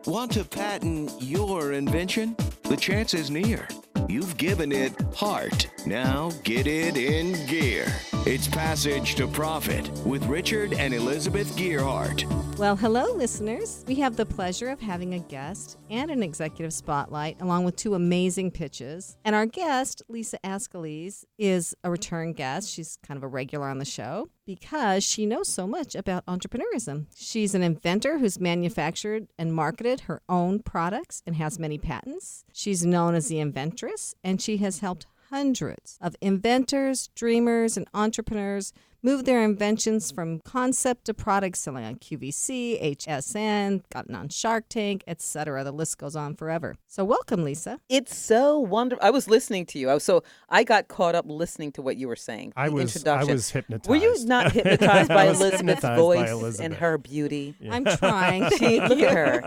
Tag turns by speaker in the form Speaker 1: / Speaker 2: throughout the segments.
Speaker 1: Want to patent your invention? The chance is near. You've given it heart. Now get it in gear. It's Passage to Profit with Richard and Elizabeth Gearhart.
Speaker 2: Well, hello, listeners. We have the pleasure of having a guest and an executive spotlight, along with two amazing pitches. And our guest, Lisa Ascolese, is a return guest. She's kind of a regular on the show because she knows so much about entrepreneurism. She's an inventor who's manufactured and marketed her own products and has many patents. She's known as the Inventress, and she has helped hundreds of inventors, dreamers, and entrepreneurs move their inventions from concept to product, selling on QVC, HSN, gotten on Shark Tank, etc. The list goes on forever. So welcome, Lisa.
Speaker 3: It's so wonderful. I was listening to you. I got caught up listening to what you were saying.
Speaker 4: I was hypnotized.
Speaker 3: Were you not hypnotized by Elizabeth's voice
Speaker 4: by Elizabeth.
Speaker 3: and her beauty?
Speaker 4: Yeah.
Speaker 2: I'm trying.
Speaker 3: Look at her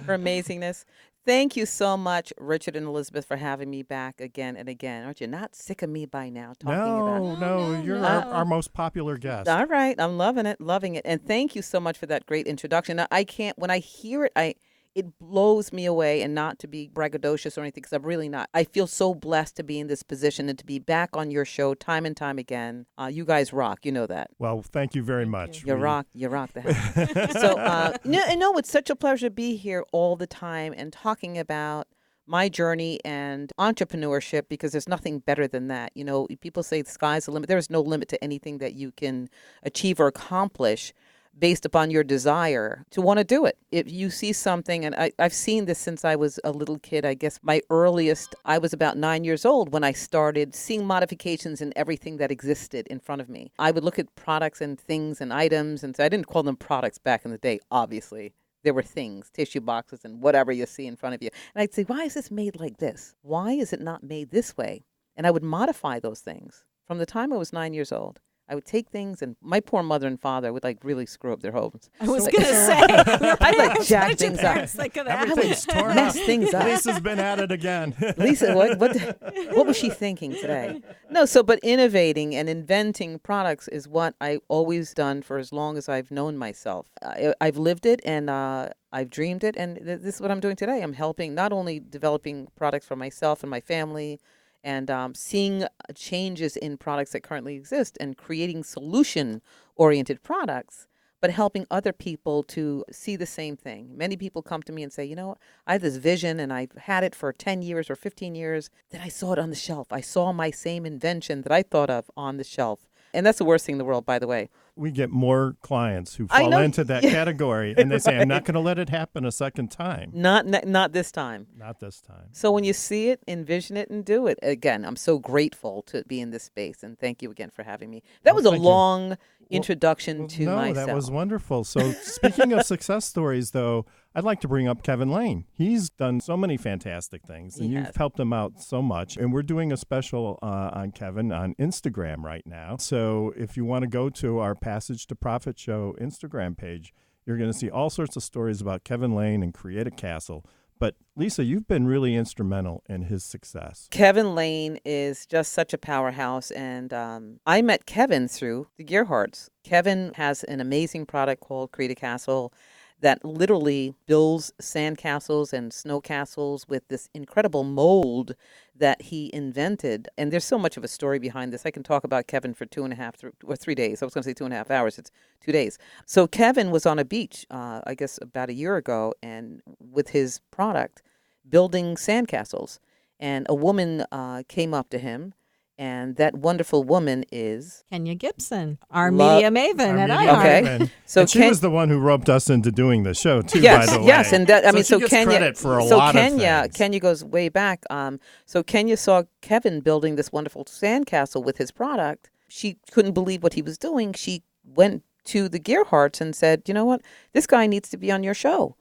Speaker 3: amazingness. Thank you so much, Richard and Elizabeth, for having me back again and again. Aren't you not sick of me by now talking about?
Speaker 4: No, you're our most popular guest.
Speaker 3: All right, I'm loving it. And thank you so much for that great introduction. Now, when I hear it, it blows me away, and not to be braggadocious or anything, because I'm really not. I feel so blessed to be in this position and to be back on your show time and time again. You guys rock. You know that.
Speaker 4: Well, thank you very much.
Speaker 3: You rock the house. So, it's such a pleasure to be here all the time and talking about my journey and entrepreneurship, because there's nothing better than that. You know, people say the sky's the limit. There is no limit to anything that you can achieve or accomplish based upon your desire to want to do it. If you see something, and I've seen this since I was a little kid, I guess I was about 9 years old when I started seeing modifications in everything that existed in front of me. I would look at products and things and items, and so I didn't call them products back in the day, obviously. There were things, tissue boxes and whatever you see in front of you. And I'd say, why is this made like this? Why is it not made this way? And I would modify those things. From the time I was 9 years old, I would take things, and my poor mother and father would really screw up their homes.
Speaker 2: I was going to say,
Speaker 3: I'd jack things up.
Speaker 4: Everything's torn
Speaker 3: mess
Speaker 4: up.
Speaker 3: things up.
Speaker 4: Lisa's been at it again.
Speaker 3: Lisa, what was she thinking today? But innovating and inventing products is what I've always done for as long as I've known myself. I've lived it, and I've dreamed it, and this is what I'm doing today. I'm helping, not only developing products for myself and my family, and seeing changes in products that currently exist and creating solution-oriented products, but helping other people to see the same thing. Many people come to me and say, you know, I have this vision, and I've had it for 10 years or 15 years. Then I saw it on the shelf. I saw my same invention that I thought of on the shelf. And that's the worst thing in the world, by the way.
Speaker 4: We get more clients who fall into that category, and they say, I'm not going to let it happen a second time.
Speaker 3: Not this time.
Speaker 4: Not this time.
Speaker 3: So when you see it, envision it and do it. Again, I'm so grateful to be in this space, and thank you again for having me. That was a long introduction to myself.
Speaker 4: No, that was wonderful. So speaking of success stories, though, I'd like to bring up Kevin Lane. He's done so many fantastic things, and you've helped him out so much. And we're doing a special on Kevin on Instagram right now. So if you want to go to our Passage to Profit Show Instagram page, you're going to see all sorts of stories about Kevin Lane and Create a Castle. But Lisa, you've been really instrumental in his success.
Speaker 3: Kevin Lane is just such a powerhouse, and I met Kevin through the Gearharts. Kevin has an amazing product called Create a Castle that literally builds sandcastles and snow castles with this incredible mold that he invented. And there's so much of a story behind this. I can talk about Kevin for 2.5 or 3 days. I was going to say 2.5 hours. It's 2 days. So Kevin was on a beach, I guess about a year ago, and with his product, building sandcastles. And a woman came up to him. And that wonderful woman is
Speaker 2: Kenya Gibson, our media maven at iHeart.
Speaker 3: Okay,
Speaker 4: so she was the one who roped us into doing the show too.
Speaker 3: Yes,
Speaker 4: by the way.
Speaker 3: Yes, and that,
Speaker 4: she gets
Speaker 3: Kenya,
Speaker 4: credit for a lot of things.
Speaker 3: Kenya goes way back. So Kenya saw Kevin building this wonderful sandcastle with his product. She couldn't believe what he was doing. She went to the Gearharts and said, "You know what? This guy needs to be on your show."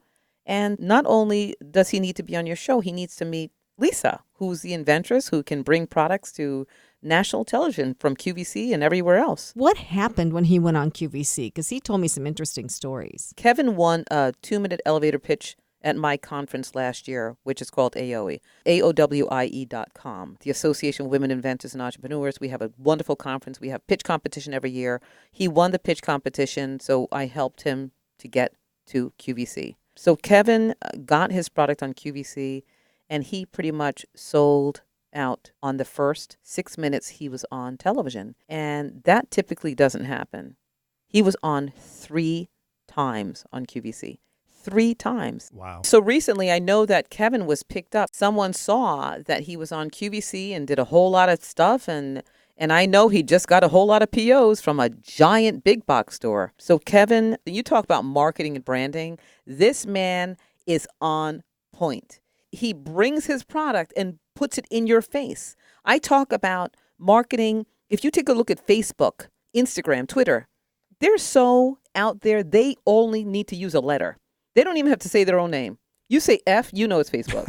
Speaker 3: And not only does he need to be on your show, he needs to meet Lisa, who's the inventress, who can bring products to national television from QVC and everywhere else.
Speaker 2: What happened when he went on QVC? Because he told me some interesting stories.
Speaker 3: Kevin won a 2-minute elevator pitch at my conference last year, which is called AOE, AOWIE.com, the Association of Women Inventors and Entrepreneurs. We have a wonderful conference. We have pitch competition every year. He won the pitch competition, so I helped him to get to QVC. So Kevin got his product on QVC, and he pretty much sold out on the first 6 minutes he was on television. And that typically doesn't happen. He was on 3 times on QVC. 3 times.
Speaker 4: Wow.
Speaker 3: So recently, I know that Kevin was picked up. Someone saw that he was on QVC and did a whole lot of stuff, and I know he just got a whole lot of POs from a giant big box store. So Kevin, you talk about marketing and branding. This man is on point. He brings his product and puts it in your face. I talk about marketing. If you take a look at Facebook, Instagram, Twitter, they're so out there, they only need to use a letter. They don't even have to say their own name. You say F, you know it's Facebook.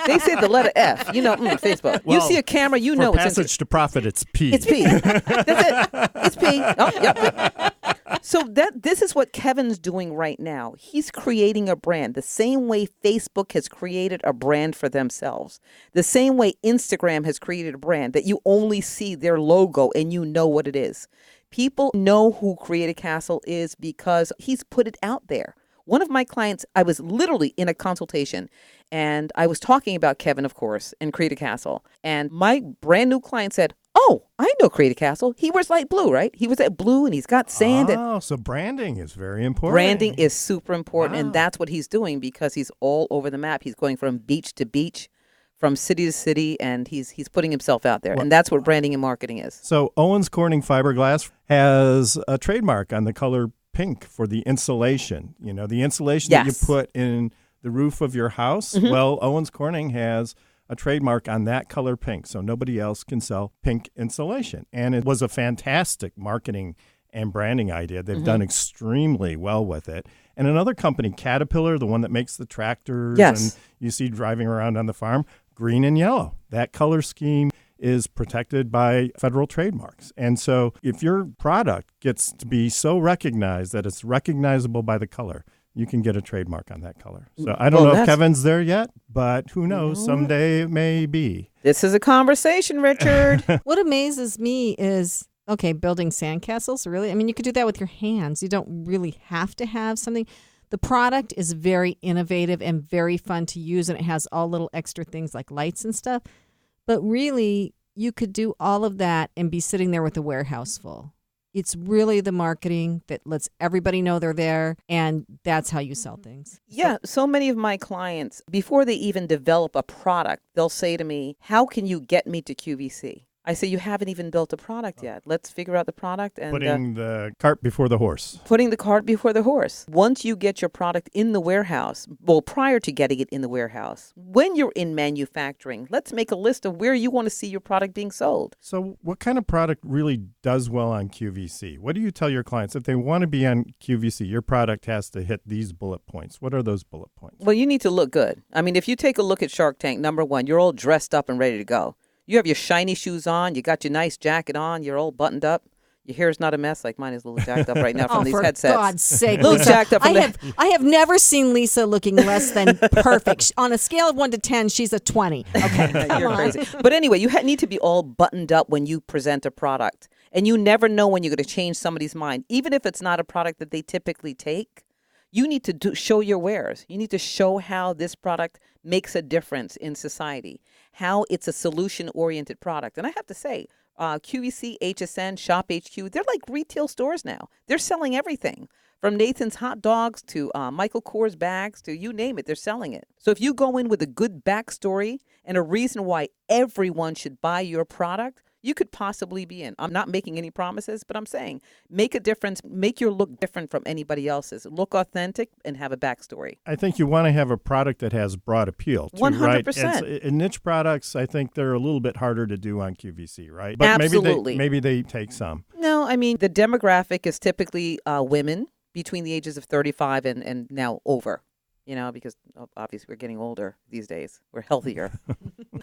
Speaker 3: they say the letter F, you know, Facebook.
Speaker 4: Well,
Speaker 3: you see a camera, you know it's
Speaker 4: Passage to Profit, it's P.
Speaker 3: It's P. That's it. It's P. Oh, yep. So this is what Kevin's doing right now. He's creating a brand the same way Facebook has created a brand for themselves. The same way Instagram has created a brand that you only see their logo and you know what it is. People know who Create a Castle is because he's put it out there. One of my clients, I was literally in a consultation and I was talking about Kevin, of course, and Create a Castle. And my brand new client said, "Oh, I know Create a Castle. He wears light blue, right? He was at blue and he's got sand."
Speaker 4: Oh, so branding is very important.
Speaker 3: Branding is super important.
Speaker 4: Wow.
Speaker 3: And that's what he's doing because he's all over the map. He's going from beach to beach, from city to city, and he's putting himself out there. And that's what branding and marketing is.
Speaker 4: So Owens Corning Fiberglass has a trademark on the color pink for the insulation. You know, the insulation that you put in the roof of your house. Mm-hmm. Well, Owens Corning has a trademark on that color pink, so nobody else can sell pink insulation. And it was a fantastic marketing and branding idea. They've done extremely well with it. And another company, Caterpillar, the one that makes the tractors and you see driving around on the farm, green and yellow. That color scheme is protected by federal trademarks. And so if your product gets to be so recognized that it's recognizable by the color, you can get a trademark on that color. So I don't know if Kevin's there yet, but who knows? Someday it may be.
Speaker 3: This is a conversation, Richard.
Speaker 2: What amazes me is, okay, building sandcastles, really? I mean, you could do that with your hands. You don't really have to have something. The product is very innovative and very fun to use, and it has all little extra things like lights and stuff. But really, you could do all of that and be sitting there with a warehouse full. It's really the marketing that lets everybody know they're there, and that's how you sell things.
Speaker 3: Yeah, so many of my clients, before they even develop a product, they'll say to me, "How can you get me to QVC?" I say, "You haven't even built a product yet. Let's figure out the product." And
Speaker 4: putting the cart before the horse.
Speaker 3: Putting the cart before the horse. Once you get your product in the warehouse, well, prior to getting it in the warehouse, when you're in manufacturing, let's make a list of where you want to see your product being sold.
Speaker 4: So what kind of product really does well on QVC? What do you tell your clients? If they want to be on QVC, your product has to hit these bullet points. What are those bullet points?
Speaker 3: Well, you need to look good. I mean, if you take a look at Shark Tank, number one, you're all dressed up and ready to go. You have your shiny shoes on. You got your nice jacket on. You're all buttoned up. Your hair's not a mess. Like mine is a little jacked up right now from these headsets.
Speaker 2: For God's sake,
Speaker 3: a little
Speaker 2: Lisa,
Speaker 3: jacked up.
Speaker 2: I have never seen Lisa looking less than perfect. On a scale of 1 to 10, she's a 20. Okay,
Speaker 3: you're crazy. But anyway, you need to be all buttoned up when you present a product. And you never know when you're going to change somebody's mind. Even if it's not a product that they typically take, you need to show your wares. You need to show how this product makes a difference in society, how it's a solution-oriented product. And I have to say, QVC, HSN, Shop HQ, they're like retail stores now. They're selling everything from Nathan's hot dogs to Michael Kors bags to you name it, they're selling it. So if you go in with a good backstory and a reason why everyone should buy your product, you could possibly be in. I'm not making any promises, but I'm saying make a difference, make your look different from anybody else's. Look authentic and have a backstory.
Speaker 4: I think you want to have a product that has broad appeal, too,
Speaker 3: 100%.
Speaker 4: Right? And niche products, I think they're a little bit harder to do on QVC, right? But
Speaker 3: Absolutely.
Speaker 4: maybe they take some.
Speaker 3: No, I mean, the demographic is typically women between the ages of 35 and now over. You know, because obviously we're getting older these days. We're healthier.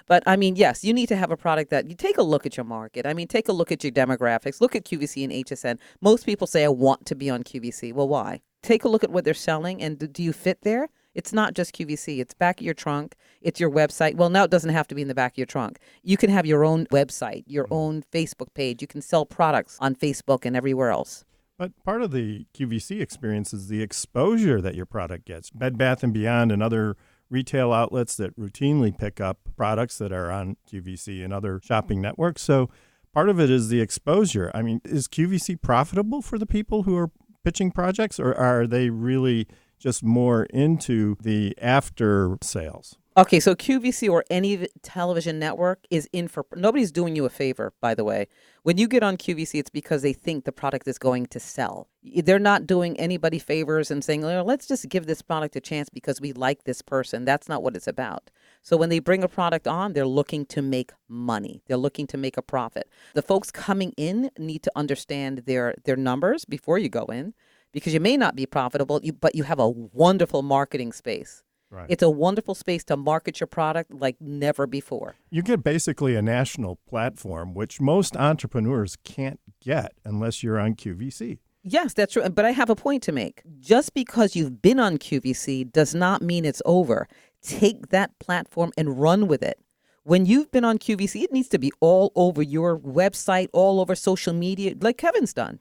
Speaker 3: But, I mean, yes, you need to have a product that you take a look at your market. I mean, take a look at your demographics. Look at QVC and HSN. Most people say, I want to be on QVC. Well, why? Take a look at what they're selling, and do you fit there? It's not just QVC. It's back of your trunk. It's your website. Well, now it doesn't have to be in the back of your trunk. You can have your own website, your own Facebook page. You can sell products on Facebook and everywhere else.
Speaker 4: But part of the QVC experience is the exposure that your product gets. Bed Bath & Beyond and other retail outlets that routinely pick up products that are on QVC and other shopping networks. So part of it is the exposure. I mean, is QVC profitable for the people who are pitching projects, or are they really just more into the after sales?
Speaker 3: Okay, so QVC or any television network is in for, nobody's doing you a favor, by the way. When you get on QVC, it's because they think the product is going to sell. They're not doing anybody favors and saying, oh, let's just give this product a chance because we like this person. That's not what it's about. So when they bring a product on, they're looking to make money. They're looking to make a profit. The folks coming in need to understand their numbers before you go in, because you may not be profitable, but you have a wonderful marketing space. Right. It's a wonderful space to market your product like never before.
Speaker 4: You get basically a national platform, which most entrepreneurs can't get unless you're on QVC.
Speaker 3: Yes, that's true. But I have a point to make. Just because you've been on QVC does not mean it's over. Take that platform and run with it. When you've been on QVC, it needs to be all over your website, all over social media, like Kevin's done.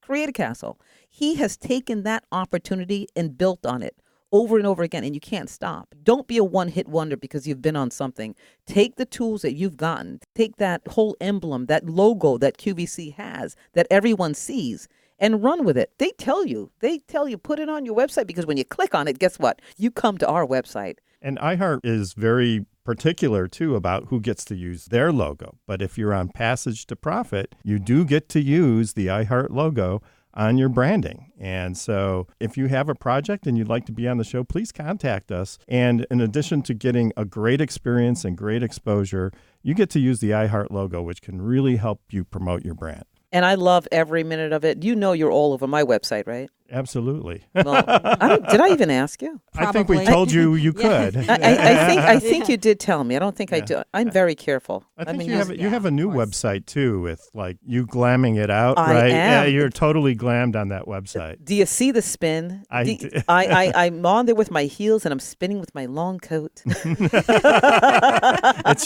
Speaker 3: Create a Castle. He has taken that opportunity and built on it over and over again, and you can't stop. Don't be a one-hit wonder because you've been on something. Take the tools that you've gotten. Take that whole emblem, that logo that QVC has, that everyone sees, and run with it. They tell you, put it on your website, because when you click on it, guess what? You come to our website.
Speaker 4: And iHeart is very particular, too, about who gets to use their logo. But if you're on Passage to Profit, you do get to use the iHeart logo on your branding. And so if you have a project and you'd like to be on the show, please contact us. And in addition to getting a great experience and great exposure, you get to use the iHeart logo, which can really help you promote your brand.
Speaker 3: And I love every minute of it. You know you're all over my website, right?
Speaker 4: Absolutely.
Speaker 3: Well, did I even ask you?
Speaker 2: Probably.
Speaker 4: I think we told you you could.
Speaker 3: I think you did tell me. I don't think I do. I'm very careful.
Speaker 4: I think you have a new website too, with like you glamming it out,
Speaker 3: I
Speaker 4: right?
Speaker 3: am.
Speaker 4: Yeah, you're totally glammed on that website.
Speaker 3: Do you see the spin? I'm on there with my heels and I'm spinning with my long coat.
Speaker 4: It's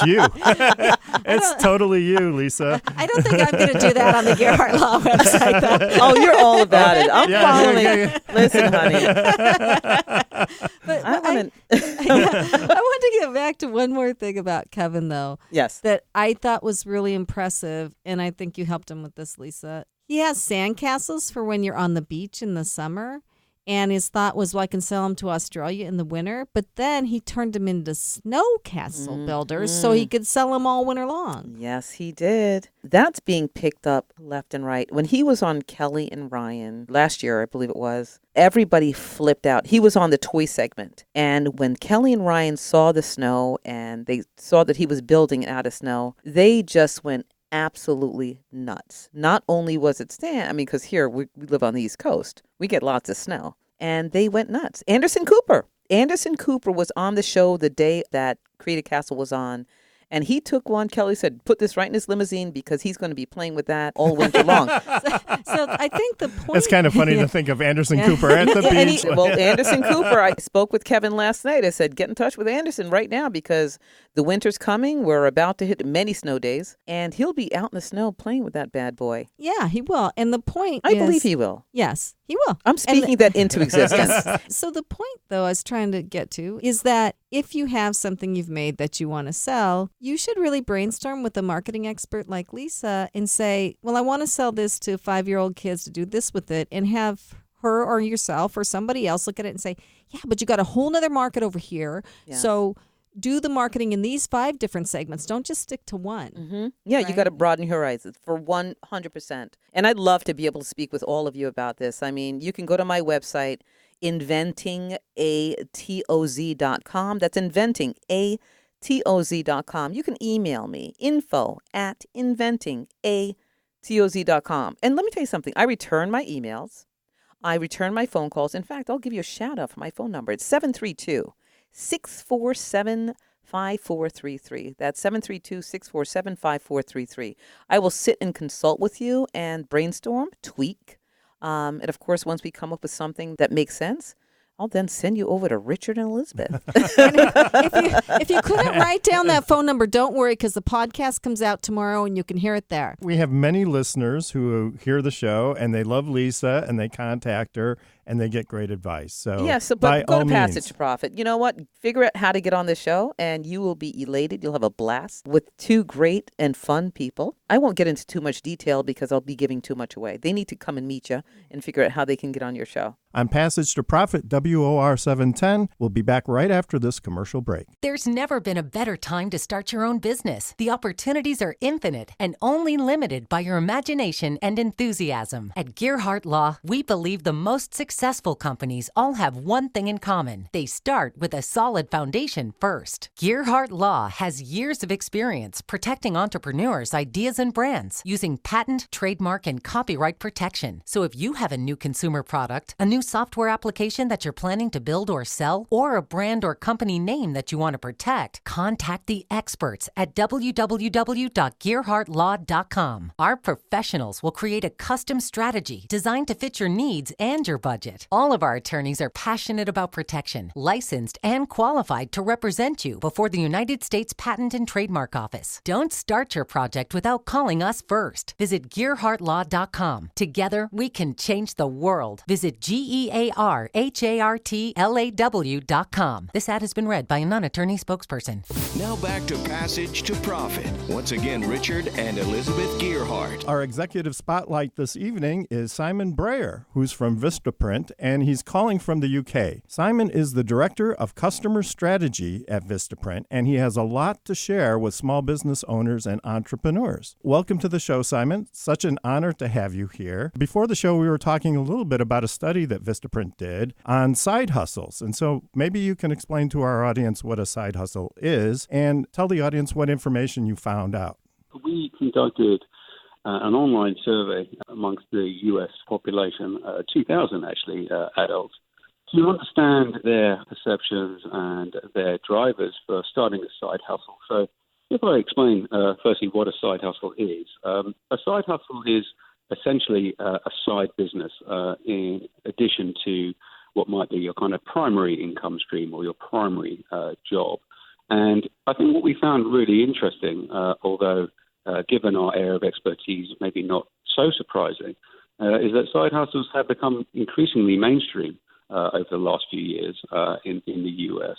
Speaker 4: you. It's totally you, Lisa.
Speaker 2: I don't think I'm going to do that on the Gerhardt Law website, though.
Speaker 3: Oh, you're all about it. I'm following.
Speaker 4: Yeah.
Speaker 3: Listen, honey.
Speaker 2: But I want to get back to one more thing about Kevin, though.
Speaker 3: Yes.
Speaker 2: That I thought was really impressive, and I think you helped him with this, Lisa. He has sandcastles for when you're on the beach in the summer. And his thought was, well, I can sell them to Australia in the winter. But then he turned them into snow castle builders so he could sell them all winter long.
Speaker 3: Yes, he did. That's being picked up left and right. When he was on Kelly and Ryan last year, I believe it was, everybody flipped out. He was on the toy segment. And when Kelly and Ryan saw the snow and they saw that he was building it out of snow, they just went absolutely nuts. Not only was it because here we live on the East Coast, we get lots of snow, and they went nuts. Anderson Cooper was on the show the day that Create a Castle was on, and he took one. Kelly said, put this right in his limousine because he's going to be playing with that all winter long.
Speaker 2: So I think the point...
Speaker 4: It's kind of funny to think of Anderson Cooper at the beach.
Speaker 3: Anderson Cooper, I spoke with Kevin last night. I said, get in touch with Anderson right now because the winter's coming. We're about to hit many snow days, and he'll be out in the snow playing with that bad boy.
Speaker 2: Yeah, he will. And the point
Speaker 3: I believe he will.
Speaker 2: Yes, he will.
Speaker 3: I'm speaking that into existence.
Speaker 2: So the point, though, I was trying to get to is that if you have something you've made that you want to sell, you should really brainstorm with a marketing expert like Lisa and say, well, I want to sell this to 5-year-old kids to do this with it, and have her or yourself or somebody else look at it and say, yeah, but you got a whole nother market over here. Yeah. So do the marketing in these 5 different segments. Don't just stick to one.
Speaker 3: Mm-hmm. Yeah, right? You got to broaden your horizons for 100%. And I'd love to be able to speak with all of you about this. I mean, you can go to my website, inventingatoz.com. That's inventingatoz.com. You can email me, info@inventingatoz.com. And let me tell you something. I return my emails. I return my phone calls. In fact, I'll give you a shout out for my phone number. It's 732-647-5433. That's 732-647-5433. I will sit and consult with you and brainstorm, tweak. And of course, once we come up with something that makes sense, I'll then send you over to Richard and Elizabeth.
Speaker 2: If you couldn't write down that phone number, don't worry, because the podcast comes out tomorrow and you can hear it there.
Speaker 4: We have many listeners who hear the show and they love Lisa and they contact her and they get great advice. So
Speaker 3: yes, but go to Passage to Profit. You know what? Figure out how to get on the show and you will be elated. You'll have a blast with two great and fun people. I won't get into too much detail because I'll be giving too much away. They need to come and meet you and figure out how they can get on your show.
Speaker 4: On Passage to Profit, WOR 710. We'll be back right after this commercial break.
Speaker 5: There's never been a better time to start your own business. The opportunities are infinite and only limited by your imagination and enthusiasm. At Gearhart Law, we believe the most successful companies all have one thing in common. They start with a solid foundation first. Gearhart Law has years of experience protecting entrepreneurs' ideas and brands using patent, trademark, and copyright protection. So if you have a new consumer product, a new software application that you're planning to build or sell, or a brand or company name that you want to protect, contact the experts at www.gearhartlaw.com. Our professionals will create a custom strategy designed to fit your needs and your budget. All of our attorneys are passionate about protection, licensed and qualified to represent you before the United States Patent and Trademark Office. Don't start your project without calling us first. Visit gearhartlaw.com. Together, we can change the world. Visit GEARHARTLAW.com. This ad has been read by a non-attorney spokesperson.
Speaker 1: Now back to Passage to Profit. Once again, Richard and Elizabeth Gearhart.
Speaker 4: Our executive spotlight this evening is Simon Breyer, who's from Vistaprint, and he's calling from the UK. Simon is the Director of Customer Strategy at Vistaprint, and he has a lot to share with small business owners and entrepreneurs. Welcome to the show, Simon. Such an honor to have you here. Before the show, we were talking a little bit about a study that Vistaprint did on side hustles. And so maybe you can explain to our audience what a side hustle is and tell the audience what information you found out.
Speaker 6: We conducted an online survey amongst the U.S. population, 2,000 actually, adults, to understand their perceptions and their drivers for starting a side hustle. So if I explain firstly what a side hustle is, a side hustle is essentially a side business in addition to what might be your kind of primary income stream or your primary job. And I think what we found really interesting, although given our area of expertise, maybe not so surprising, is that side hustles have become increasingly mainstream over the last few years in the U.S.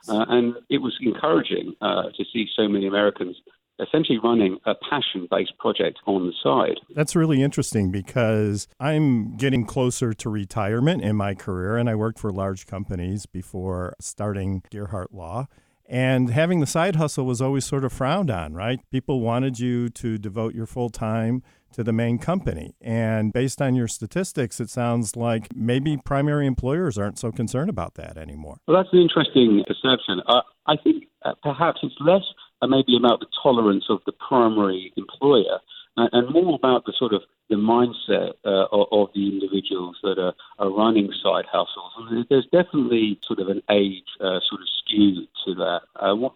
Speaker 6: And it was encouraging to see so many Americans essentially running a passion-based project on the side.
Speaker 4: That's really interesting because I'm getting closer to retirement in my career, and I worked for large companies before starting Gearhart Law. And having the side hustle was always sort of frowned on, right? People wanted you to devote your full time to the main company. And based on your statistics, it sounds like maybe primary employers aren't so concerned about that anymore.
Speaker 6: Well, that's an interesting perception. I think perhaps it's less maybe about the tolerance of the primary employer and more about the sort of the mindset of the individuals that are running side hustles. And there's definitely sort of an age sort of skew to that.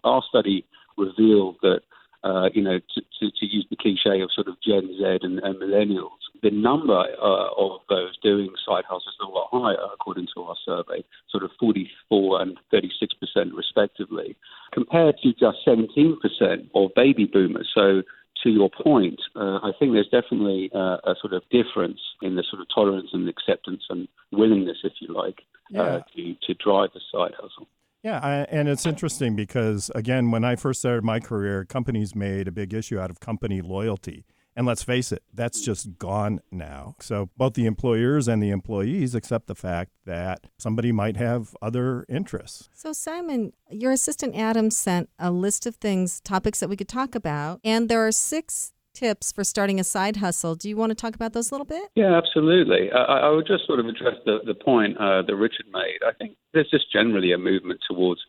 Speaker 6: Our study revealed that, to use the cliche of sort of Gen Z and millennials, the number of those doing side hustles is a lot higher, according to our survey, sort of 44 and 36% respectively, compared to just 17% of baby boomers. So to your point, I think there's definitely a sort of difference in the sort of tolerance and acceptance and willingness, if you like, to drive the side hustle.
Speaker 4: Yeah, and it's interesting because, again, when I first started my career, companies made a big issue out of company loyalty. And let's face it, that's just gone now. So both the employers and the employees accept the fact that somebody might have other interests.
Speaker 2: So Simon, your assistant Adam sent a list of topics that we could talk about, and there are 6 tips for starting a side hustle. Do you want to talk about those a little bit?
Speaker 6: Yeah, absolutely. I would just sort of address the point that Richard made. I think there's just generally a movement towards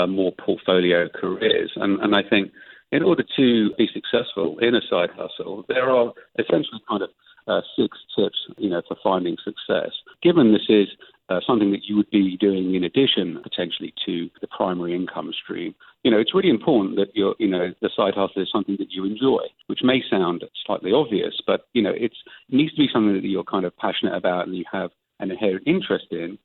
Speaker 6: more portfolio careers. And I think in order to be successful in a side hustle, there are essentially kind of 6 tips, for finding success. Given this is something that you would be doing in addition, potentially, to the primary income stream, it's really important that the side hustle is something that you enjoy, which may sound slightly obvious, but, it needs to be something that you're kind of passionate about and you have an inherent interest in.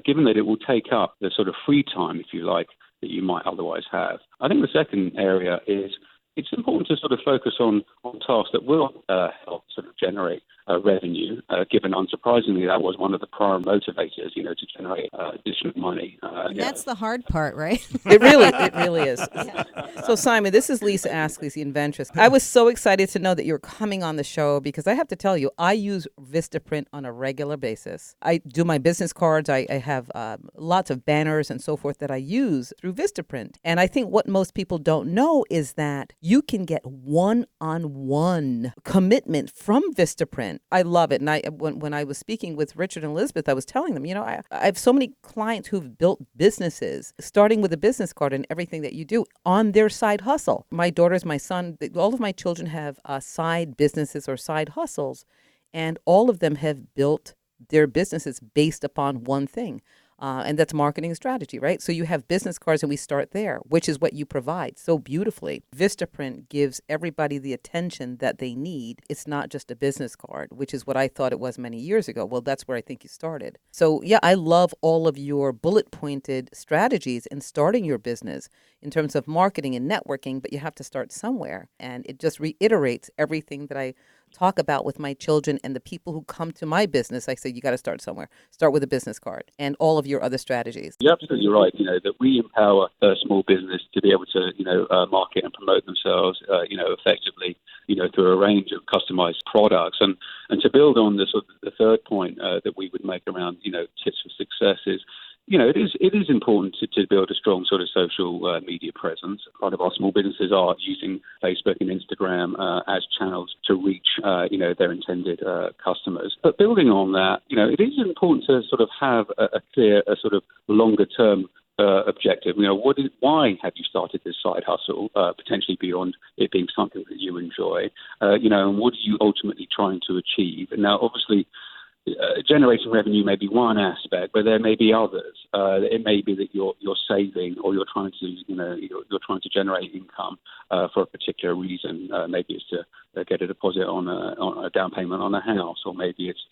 Speaker 6: given that it will take up the sort of free time, if you like, that you might otherwise have. I think the second area is it's important to sort of focus on tasks that will help sort of generate revenue, given unsurprisingly that was one of the prior motivators, to generate additional money.
Speaker 2: And that's the hard part, right?
Speaker 3: It really is. Yeah. So Simon, this is Lisa Ascolese, the Inventress. I was so excited to know that you're coming on the show because I have to tell you, I use Vistaprint on a regular basis. I do my business cards. I have lots of banners and so forth that I use through Vistaprint. And I think what most people don't know is that you can get one-on-one commitment from Vistaprint. I love it. And when I was speaking with Richard and Elizabeth, I was telling them, I have so many clients who've built businesses, starting with a business card and everything that you do on their side hustle. My daughters, my son, all of my children have side businesses or side hustles, and all of them have built their businesses based upon one thing. And that's marketing strategy, right? So you have business cards and we start there, which is what you provide so beautifully. Vistaprint gives everybody the attention that they need. It's not just a business card, which is what I thought it was many years ago. Well, that's where I think you started. So yeah, I love all of your bullet pointed strategies in starting your business in terms of marketing and networking, but you have to start somewhere. And it just reiterates everything that I talk about with my children and the people who come to my business. I say, you got to start somewhere. Start with a business card and all of your other strategies.
Speaker 6: You're absolutely right. That we empower a small business to be able to, market and promote themselves, effectively, through a range of customized products. And to build on the third point that we would make around, tips for success is, it is important to build a strong sort of social media presence. Part of our small businesses are using Facebook and Instagram as channels to reach, their intended customers. But building on that, it is important to sort of have a clear, sort of longer term objective. Why have you started this side hustle, potentially beyond it being something that you enjoy? And what are you ultimately trying to achieve? And now, obviously, generating revenue may be one aspect, but there may be others. It may be that you're saving, or you're trying to you're trying to generate income for a particular reason. Maybe it's to get a deposit on a down payment on a house, or maybe it's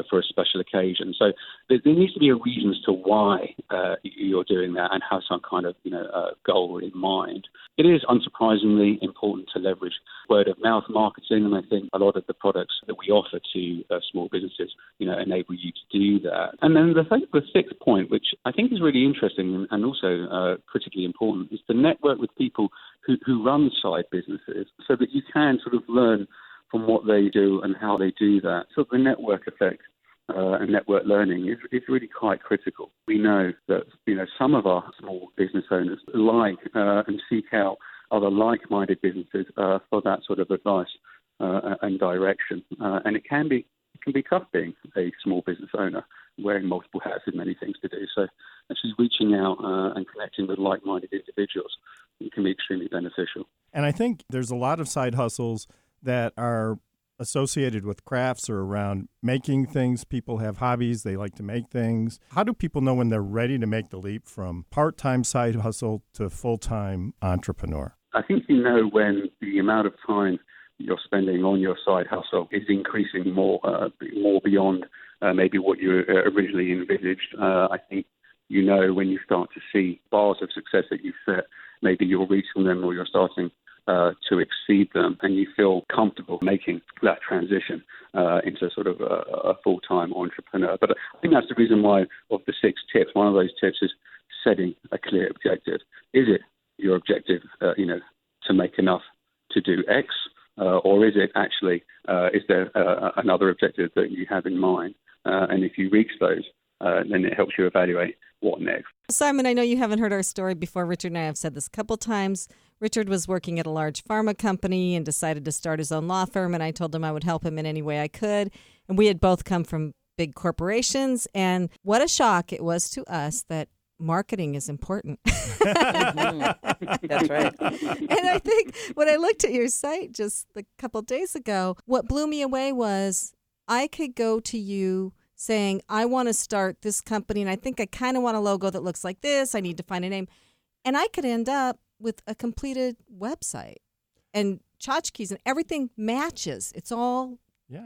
Speaker 6: for a special occasion. So there needs to be a reason as to why you're doing that, and have some kind of goal in mind. It is unsurprisingly important to leverage word of mouth marketing, and I think a lot of the products that we offer to small businesses enable you to do that. And then the sixth point, which I think is really interesting and also critically important, is to network with people who run side businesses, so that you can sort of learn from what they do and how they do that. So the network effect and network learning is really quite critical. We know that some of our small business owners like and seek out other like-minded businesses for that sort of advice and direction, and it can be tough being a small business owner, wearing multiple hats with many things to do. So actually reaching out and connecting with like-minded individuals can be extremely beneficial.
Speaker 4: And I think there's a lot of side hustles that are associated with crafts or around making things. People have hobbies. They like to make things. How do people know when they're ready to make the leap from part-time side hustle to full-time entrepreneur?
Speaker 6: I think when the amount of time you're spending on your side hustle is increasing more beyond maybe what you originally envisaged. I think when you start to see bars of success that you've set, maybe you're reaching them or you're starting to exceed them, and you feel comfortable making that transition into sort of a full-time entrepreneur. But I think that's the reason why, of the 6 tips, one of those tips is setting a clear objective. Is it your objective, to make enough to do X? Or is it actually, is there another objective that you have in mind? And if you reach those, then it helps you evaluate what next.
Speaker 2: Simon, I know you haven't heard our story before. Richard and I have said this a couple times. Richard was working at a large pharma company and decided to start his own law firm, and I told him I would help him in any way I could. And we had both come from big corporations, and what a shock it was to us that marketing is important.
Speaker 3: That's right.
Speaker 2: And I think when I looked at your site just a couple of days ago, what blew me away was I could go to you saying, I want to start this company, and I think I kind of want a logo that looks like this. I need to find a name. And I could end up with a completed website and tchotchkes, and everything matches. It's all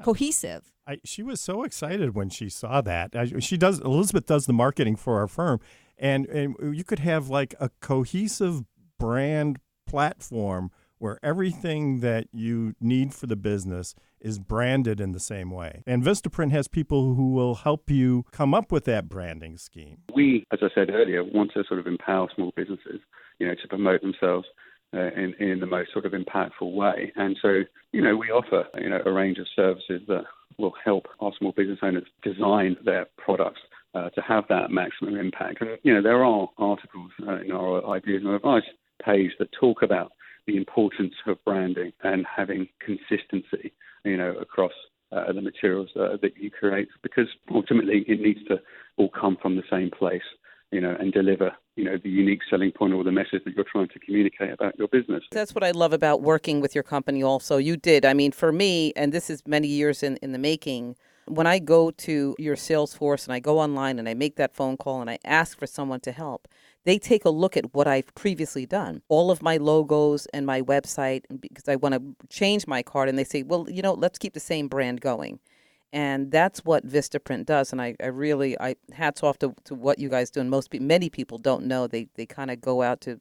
Speaker 2: cohesive.
Speaker 4: She was so excited when she saw that. Elizabeth does the marketing for our firm, and you could have like a cohesive brand platform where everything that you need for the business is branded in the same way. And Vistaprint has people who will help you come up with that branding scheme.
Speaker 6: We, as I said earlier, want to sort of empower small businesses, to promote themselves in the most sort of impactful way. And so, we offer, a range of services that will help our small business owners design their products to have that maximum impact. And, there are articles in our Ideas and Advice page that talk about the importance of branding and having consistency, across the materials that you create, because ultimately it needs to all come from the same place, and deliver, the unique selling point or the message that you're trying to communicate about your business.
Speaker 3: That's what I love about working with your company also. You did. I mean, for me, and this is many years in the making, when I go to your Salesforce and I go online and I make that phone call and I ask for someone to help, they take a look at what I've previously done, all of my logos and my website, because I want to change my card. And they say, well, let's keep the same brand going. And that's what Vistaprint does. And I really hats off to what you guys do. And many people don't know. They kind of go out to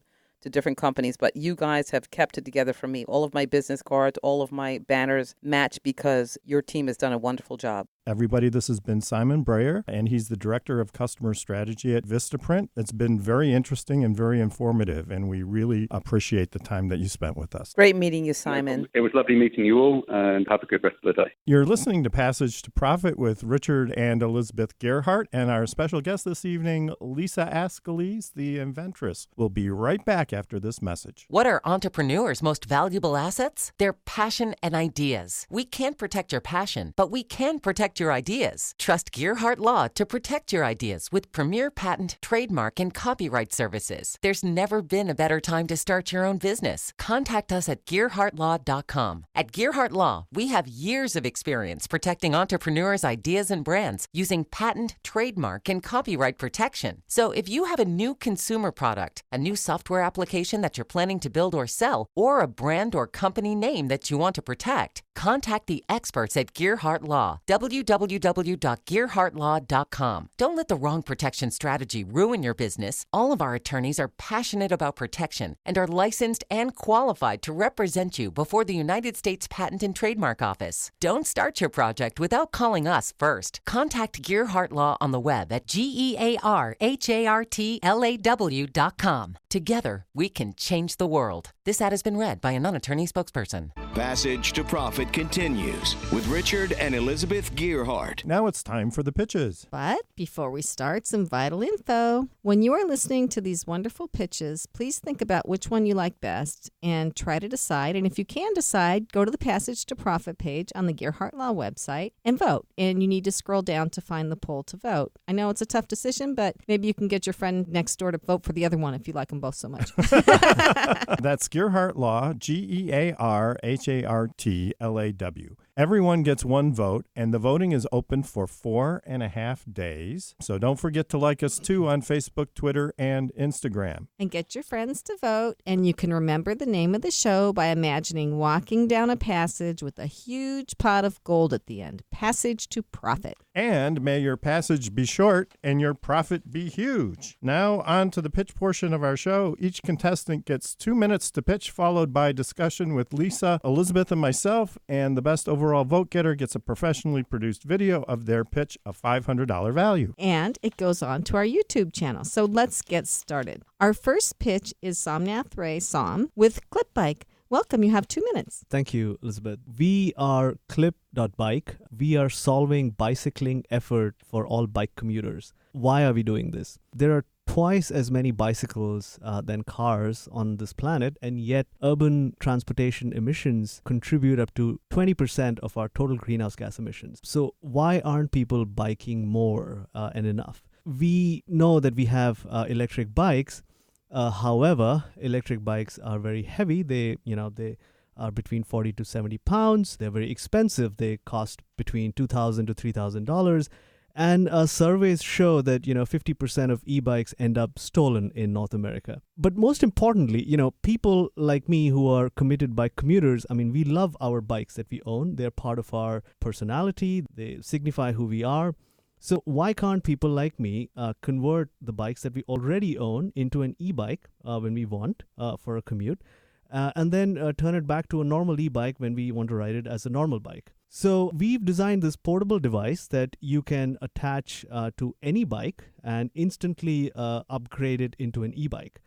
Speaker 3: different companies, but you guys have kept it together for me. All of my business cards, all of my banners match because your team has done a wonderful job.
Speaker 4: Everybody, this has been Simon Breyer, and he's the Director of Customer Strategy at Vistaprint. It's been very interesting and very informative, and we really appreciate the time that you spent with us.
Speaker 3: Great meeting you, Simon.
Speaker 6: It was lovely meeting you all, and have a good rest of the day.
Speaker 4: You're listening to Passage to Profit with Richard and Elizabeth Gerhardt, and our special guest this evening, Lisa Ascolese, the Inventress. We'll be right back after this message.
Speaker 5: What are entrepreneurs' most valuable assets? Their passion and ideas. We can't protect your passion, but we can protect your ideas. Trust Gerhardt Law to protect your ideas with premier patent, trademark, and copyright services. There's never been a better time to start your own business. Contact us at GerhardtLaw.com. At Gerhardt Law, we have years of experience protecting entrepreneurs' ideas and brands using patent, trademark, and copyright protection. So if you have a new consumer product, a new software application that you're planning to build or sell, or a brand or company name that you want to protect, contact the experts at Gerhardt Law. www.gerhardtlaw.com. Don't let the wrong protection strategy ruin your business. All of our attorneys are passionate about protection and are licensed and qualified to represent you before the United States Patent and Trademark Office. Don't start your project without calling us first. Contact Gerhardt Law on the web at GERHARTLAW.com. Together, we can change the world. This ad has been read by a non-attorney spokesperson.
Speaker 1: Passage to Profit continues with Richard and Elizabeth Gerhardt.
Speaker 4: Now it's time for the pitches.
Speaker 2: But before we start, some vital info. When you are listening to these wonderful pitches, please think about which one you like best and try to decide. And if you can decide, go to the Passage to Profit page on the Gerhardt Law website and vote. And you need to scroll down to find the poll to vote. I know it's a tough decision, but maybe you can get your friend next door to vote for the other one if you like them both so much.
Speaker 4: That's Gerhardt Law, GERHARTLAW. Everyone gets one vote, and the voting is open for 4.5 days. So don't forget to like us, too, on Facebook, Twitter, and Instagram.
Speaker 2: And get your friends to vote, and you can remember the name of the show by imagining walking down a passage with a huge pot of gold at the end. Passage to Profit.
Speaker 4: And may your passage be short and your profit be huge. Now on to the pitch portion of our show. Each contestant gets 2 minutes to pitch, followed by discussion with Lisa, Elizabeth, and myself, and the best overall vote getter gets a professionally produced video of their pitch of $500 value.
Speaker 2: And it goes on to our YouTube channel. So let's get started. Our first pitch is Somnath Ray Som with Clipbike. Welcome. You have 2 minutes.
Speaker 7: Thank you, Elizabeth. We are Clip.bike. We are solving bicycling effort for all bike commuters. Why are we doing this? There are twice as many bicycles than cars on this planet, and yet urban transportation emissions contribute up to 20% of our total greenhouse gas emissions. So why aren't people biking more and enough? We know that we have electric bikes. However, electric bikes are very heavy. They are between 40 to 70 pounds. They're very expensive. They cost between $2,000 to $3,000. And surveys show that, 50% of e-bikes end up stolen in North America. But most importantly, people like me who are committed bike commuters, we love our bikes that we own. They're part of our personality. They signify who we are. So why can't people like me convert the bikes that we already own into an e-bike when we want for a commute, and then turn it back to a normal e-bike when we want to ride it as a normal bike? So we've designed this portable device that you can attach to any bike and instantly upgrade it into an e-bike.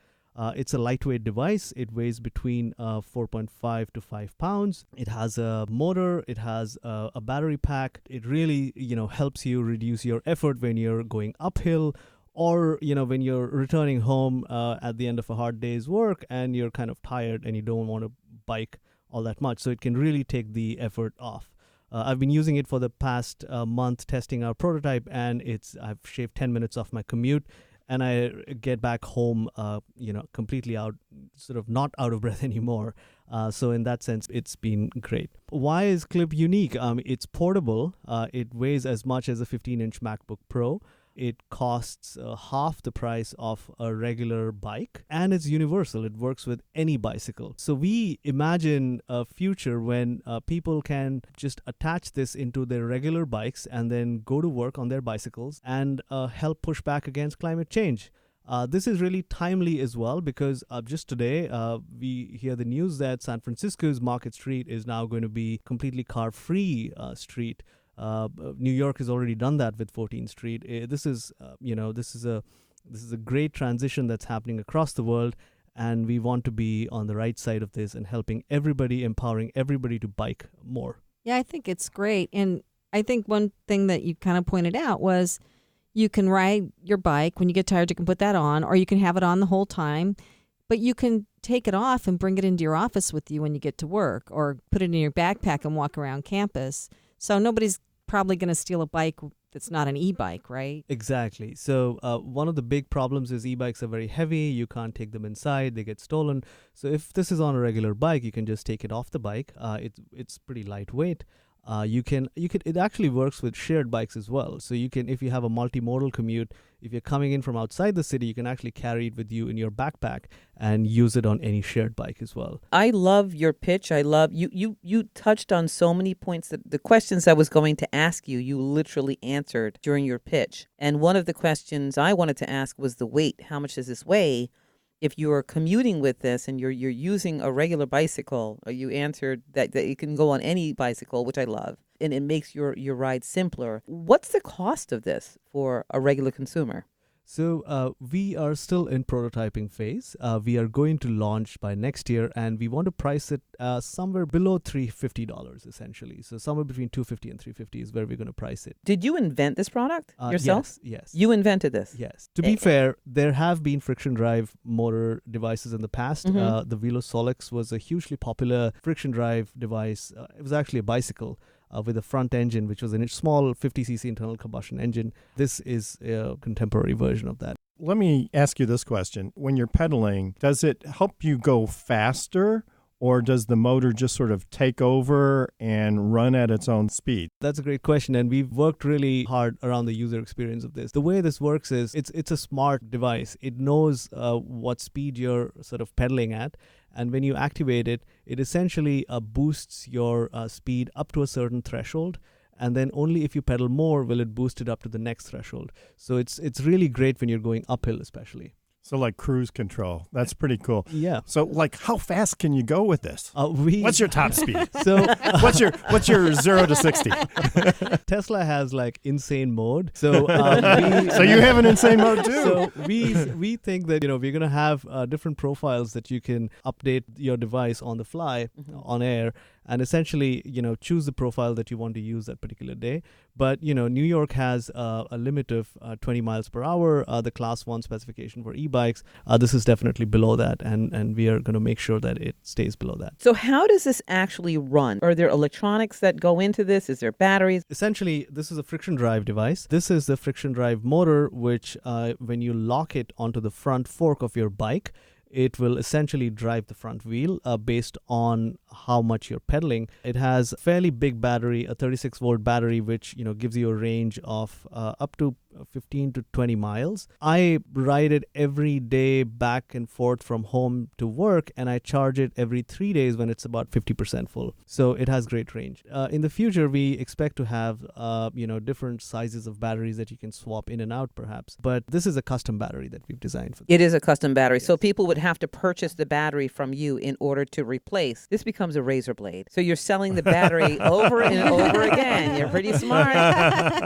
Speaker 7: It's a lightweight device. It weighs between 4.5 to 5 pounds. It has a motor. It has a battery pack. It really, helps you reduce your effort when you're going uphill, or, when you're returning home at the end of a hard day's work and you're kind of tired and you don't want to bike all that much. So it can really take the effort off. I've been using it for the past month, testing our prototype, and I've shaved 10 minutes off my commute, and I get back home, completely out, sort of not out of breath anymore. So in that sense, it's been great. Why is Clip unique? It's portable. It weighs as much as a 15-inch MacBook Pro. It costs half the price of a regular bike, and it's universal. It works with any bicycle. So we imagine a future when people can just attach this into their regular bikes and then go to work on their bicycles and help push back against climate change. This is really timely as well because just today we hear the news that San Francisco's Market Street is now going to be completely car-free street. New York has already done that with 14th Street. This is a great transition that's happening across the world, and we want to be on the right side of this and helping everybody, empowering everybody to bike more.
Speaker 2: Yeah, I think it's great. And I think one thing that you kind of pointed out was you can ride your bike. When you get tired, you can put that on, or you can have it on the whole time. But you can take it off and bring it into your office with you when you get to work, or put it in your backpack and walk around campus. So nobody's probably going to steal a bike that's not an e-bike, right?
Speaker 7: Exactly. So one of the big problems is e-bikes are very heavy. You can't take them inside. They get stolen. So if this is on a regular bike, you can just take it off the bike. It's pretty lightweight. It actually works with shared bikes as well. So you can, if you have a multimodal commute, if you're coming in from outside the city, you can actually carry it with you in your backpack and use it on any shared bike as well.
Speaker 3: I love your pitch. I love you touched on so many points that the questions I was going to ask you literally answered during your pitch. And one of the questions I wanted to ask was the weight. How much does this weigh? If you're commuting with this and you're using a regular bicycle, you answered that it can go on any bicycle, which I love, and it makes your ride simpler. What's the cost of this for a regular consumer?
Speaker 7: So we are still in prototyping phase. We are going to launch by next year, and we want to price it somewhere below $350 essentially. So somewhere between $250 and $350 is where we're going to price it.
Speaker 3: Did you invent this product yourself?
Speaker 7: Yes.
Speaker 3: You invented this?
Speaker 7: Yes. To be fair, there have been friction drive motor devices in the past.
Speaker 3: Mm-hmm.
Speaker 7: The Velosolix was a hugely popular friction drive device. It was actually a bicycle with a front engine, which was a small 50cc internal combustion engine. This is a contemporary version of that.
Speaker 4: Let me ask you this question. When you're pedaling, does it help you go faster, or does the motor just sort of take over and run at its own speed?
Speaker 7: That's a great question, and we've worked really hard around the user experience of this. The way this works is it's a smart device. It knows what speed you're sort of pedaling at, and when you activate it, it essentially boosts your speed up to a certain threshold, and then only if you pedal more will it boost it up to the next threshold. So it's really great when you're going uphill especially.
Speaker 4: So like cruise control. That's pretty cool.
Speaker 7: Yeah.
Speaker 4: So like how fast can you go with this? What's your top speed?
Speaker 7: So
Speaker 4: what's your 0 to 60?
Speaker 7: Tesla has like insane mode. So
Speaker 4: so you have an insane mode too.
Speaker 7: So we think that we're going to have different profiles that you can update your device on the fly, on air, and essentially choose the profile that you want to use that particular day. But New York has a limit of 20 miles per hour, the class 1 specification for e-bikes. This is definitely below that, and we are going to make sure that it stays below that.
Speaker 3: So how does this actually run? Are there electronics that go into this? Is there batteries?
Speaker 7: Essentially, this is a friction drive device. This is the friction drive motor, which when you lock it onto the front fork of your bike, it will essentially drive the front wheel based on how much you're pedaling. It has a fairly big battery, a 36-volt battery, which gives you a range of up to 15 to 20 miles. I ride it every day back and forth from home to work, and I charge it every 3 days when it's about 50% full. So it has great range. In the future, we expect to have different sizes of batteries that you can swap in and out perhaps. But this is a custom battery that we've designed for this.
Speaker 3: It is a custom battery.
Speaker 7: Yes.
Speaker 3: So people would have to purchase the battery from you in order to replace. This becomes a razor blade. So you're selling the battery over and over again. You're pretty smart.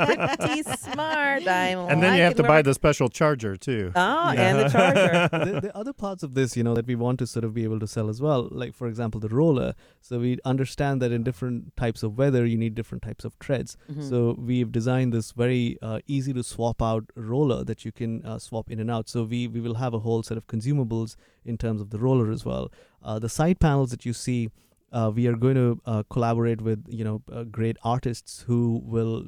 Speaker 3: Pretty smart.
Speaker 4: And then you have to buy the special charger too.
Speaker 3: Oh, and the charger.
Speaker 7: The other parts of this, that we want to sort of be able to sell as well, like for example, the roller. So we understand that in different types of weather, you need different types of treads.
Speaker 3: Mm-hmm.
Speaker 7: So we've designed this very easy to swap out roller that you can swap in and out. So we will have a whole set of consumables in terms of the roller as well. The side panels that you see, we are going to collaborate with great artists who will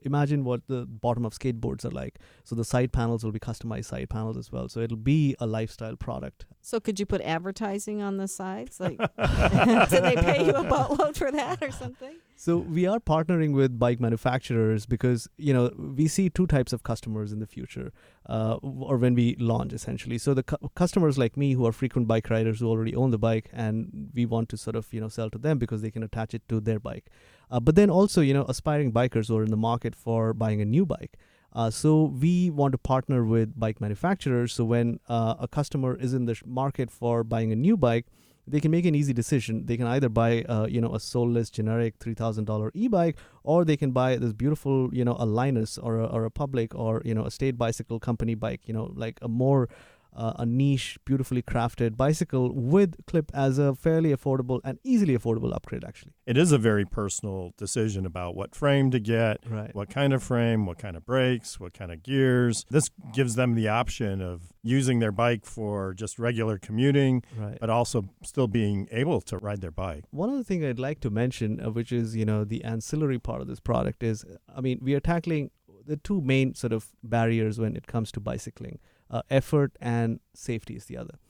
Speaker 7: imagine what the bottom of skateboards are like. So the side panels will be customized side panels as well. So it'll be a lifestyle product.
Speaker 2: So could you put advertising on the sides? Like, did they pay you a boatload for that or something?
Speaker 7: So we are partnering with bike manufacturers because, we see two types of customers in the future or when we launch, essentially. So the customers like me who are frequent bike riders who already own the bike, and we want to sort of, sell to them because they can attach it to their bike. But then also, aspiring bikers who are in the market for buying a new bike. So we want to partner with bike manufacturers. So when a customer is in the market for buying a new bike, they can make an easy decision. They can either buy, a soulless generic $3,000 e-bike, or they can buy this beautiful, a Linus or a Public or, a State Bicycle Company bike, like a more a niche, beautifully crafted bicycle with clip as a fairly affordable and easily affordable upgrade, actually.
Speaker 4: It is a very personal decision about what frame to get,
Speaker 7: right.
Speaker 4: What kind of frame, what kind of brakes, what kind of gears. This gives them the option of using their bike for just regular commuting,
Speaker 7: right.
Speaker 4: but also still being able to ride their bike.
Speaker 7: One other thing I'd like to mention, which is, the ancillary part of this product is, we are tackling the two main sort of barriers when it comes to bicycling. Effort and safety is the other.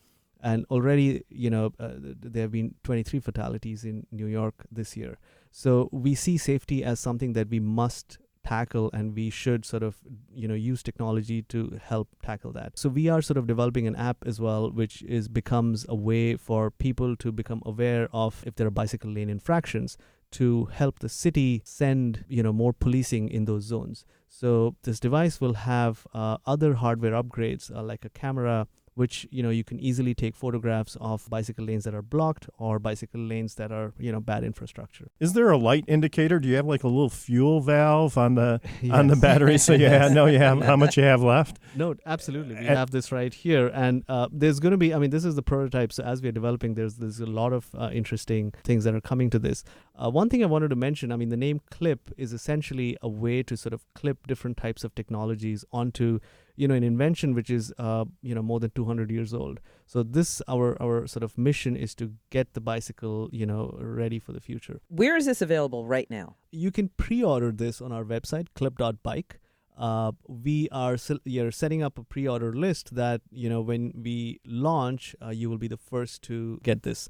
Speaker 7: And already, there have been 23 fatalities in New York this year. So we see safety as something that we must tackle, and we should sort of, use technology to help tackle that. So we are sort of developing an app as well, which becomes a way for people to become aware of if there are bicycle lane infractions, to help the city send, more policing in those zones. So this device will have other hardware upgrades like a camera, which, you can easily take photographs of bicycle lanes that are blocked or bicycle lanes that are, bad infrastructure.
Speaker 4: Is there a light indicator? Do you have like a little fuel valve on the on the
Speaker 7: Yes.
Speaker 4: battery so you know you have how much you have left?
Speaker 7: No, absolutely. We have this right here. And there's going to be, this is the prototype. So as we're developing, there's a lot of interesting things that are coming to this. One thing I wanted to mention, the name Clip is essentially a way to sort of clip different types of technologies onto an invention which is more than 200 years old. So this our sort of mission is to get the bicycle ready for the future.
Speaker 3: Where is this available right now?
Speaker 7: You can pre-order this on our website, clip.bike. We are setting up a pre-order list that when we launch, you will be the first to get this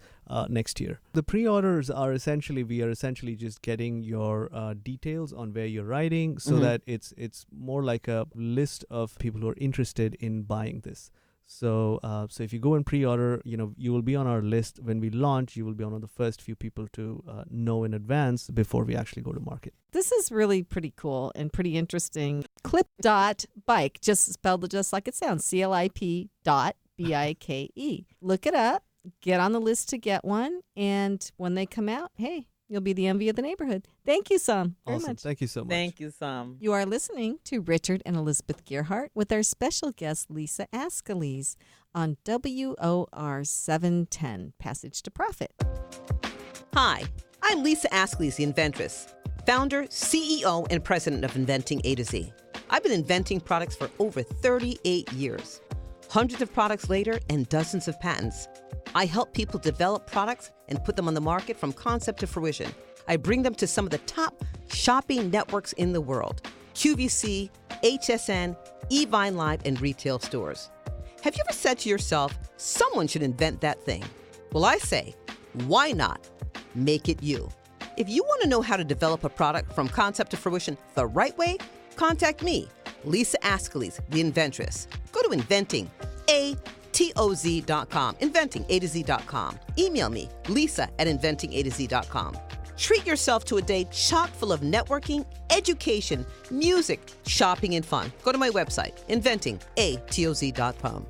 Speaker 7: next year. The pre-orders are we are essentially just getting your details on where you're riding, so that it's more like a list of people who are interested in buying this. So if you go and pre-order, you will be on our list. When we launch, you will be one of the first few people to know in advance before we actually go to market.
Speaker 2: This is really pretty cool and pretty interesting. Clip.bike, just spelled just like it sounds, CLIP.BIKE. Look it up, get on the list to get one, and when they come out, hey, you'll be the envy of the neighborhood. Thank you, Sam, very
Speaker 7: Awesome.
Speaker 2: much.
Speaker 7: Thank you so much.
Speaker 3: Thank you, Sam.
Speaker 2: You are listening to Richard and Elizabeth Gearhart with our special guest, Lisa Ascolese, on WOR 710, Passage to Profit.
Speaker 8: Hi, I'm Lisa Ascolese, the Inventress, founder, CEO, and president of Inventing A to Z. I've been inventing products for over 38 years. Hundreds of products later and dozens of patents. I help people develop products and put them on the market from concept to fruition. I bring them to some of the top shopping networks in the world: QVC, HSN, eVine Live, and retail stores. Have you ever said to yourself, Someone should invent that thing. Well, I say, why not make it you? If you want to know how to develop a product from concept to fruition the right way, contact me, Lisa Ascolese, the Inventress. Go to inventingatoz.com, inventingatoz.com. Email me, lisa@inventingatoz.com. Treat yourself to a day chock full of networking, education, music, shopping, and fun. Go to my website, inventingatoz.com.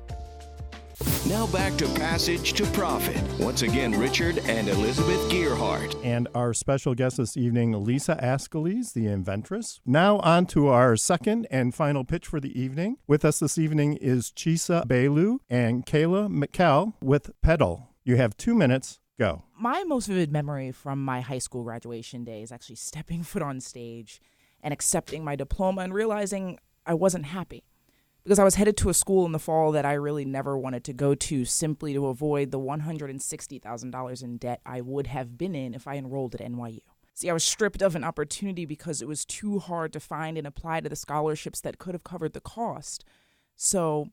Speaker 1: Now back to Passage to Profit. Once again, Richard and Elizabeth Gearhart.
Speaker 4: And our special guest this evening, Lisa Ascolese, the Inventress. Now on to our second and final pitch for the evening. With us this evening is Chisa Bailu and Kayla McKell with Pedal. You have 2 minutes. Go.
Speaker 9: My most vivid memory from my high school graduation day is actually stepping foot on stage and accepting my diploma and realizing I wasn't happy. Because I was headed to a school in the fall that I really never wanted to go to, simply to avoid the $160,000 in debt I would have been in if I enrolled at NYU. See, I was stripped of an opportunity because it was too hard to find and apply to the scholarships that could have covered the cost. So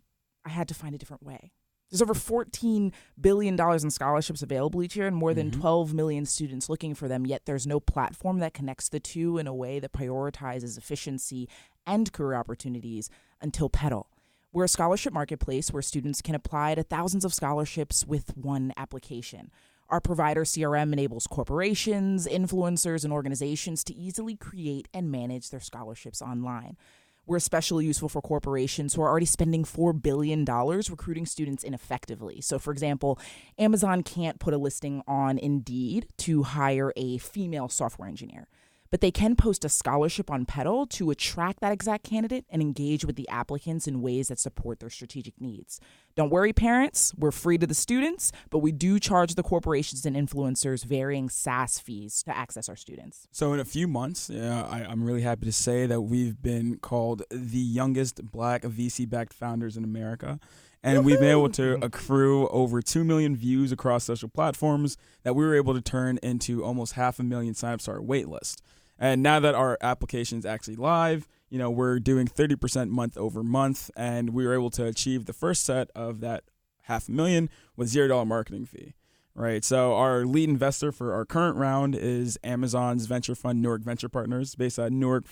Speaker 9: I had to find a different way. There's over $14 billion in scholarships available each year and more than 12 million students looking for them, yet there's no platform that connects the two in a way that prioritizes efficiency and career opportunities until Pedal. We're a scholarship marketplace where students can apply to thousands of scholarships with one application. Our provider CRM enables corporations, influencers, and organizations to easily create and manage their scholarships online. We're especially useful for corporations who are already spending $4 billion recruiting students ineffectively. So, for example, Amazon can't put a listing on Indeed to hire a female software engineer, but they can post a scholarship on Pedal to attract that exact candidate and engage with the applicants in ways that support their strategic needs. Don't worry, parents, we're free to the students, but we do charge the corporations and influencers varying SaaS fees to access our students.
Speaker 10: So in a few months, I'm really happy to say that we've been called the youngest Black VC-backed founders in America. And we've been able to accrue over 2 million views across social platforms that we were able to turn into almost 500,000 signups to our wait list. And now that our application is actually live, we're doing 30% month over month, and we were able to achieve the first set of that 500,000 with $0 marketing fee, right? So our lead investor for our current round is Amazon's venture fund, Newark Venture Partners, based out of Newark,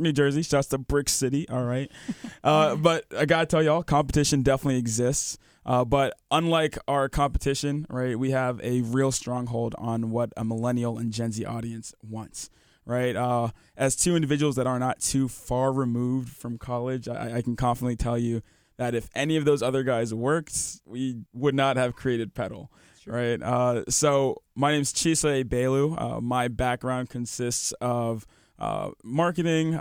Speaker 10: New Jersey. Shouts to Brick City, all right? But I got to tell y'all, competition definitely exists. But unlike our competition, right, we have a real stronghold on what a millennial and Gen Z audience wants, right? As two individuals that are not too far removed from college, I can confidently tell you that if any of those other guys worked, we would not have created Pedal, right? So my name's Chisa Bailu. My background consists of marketing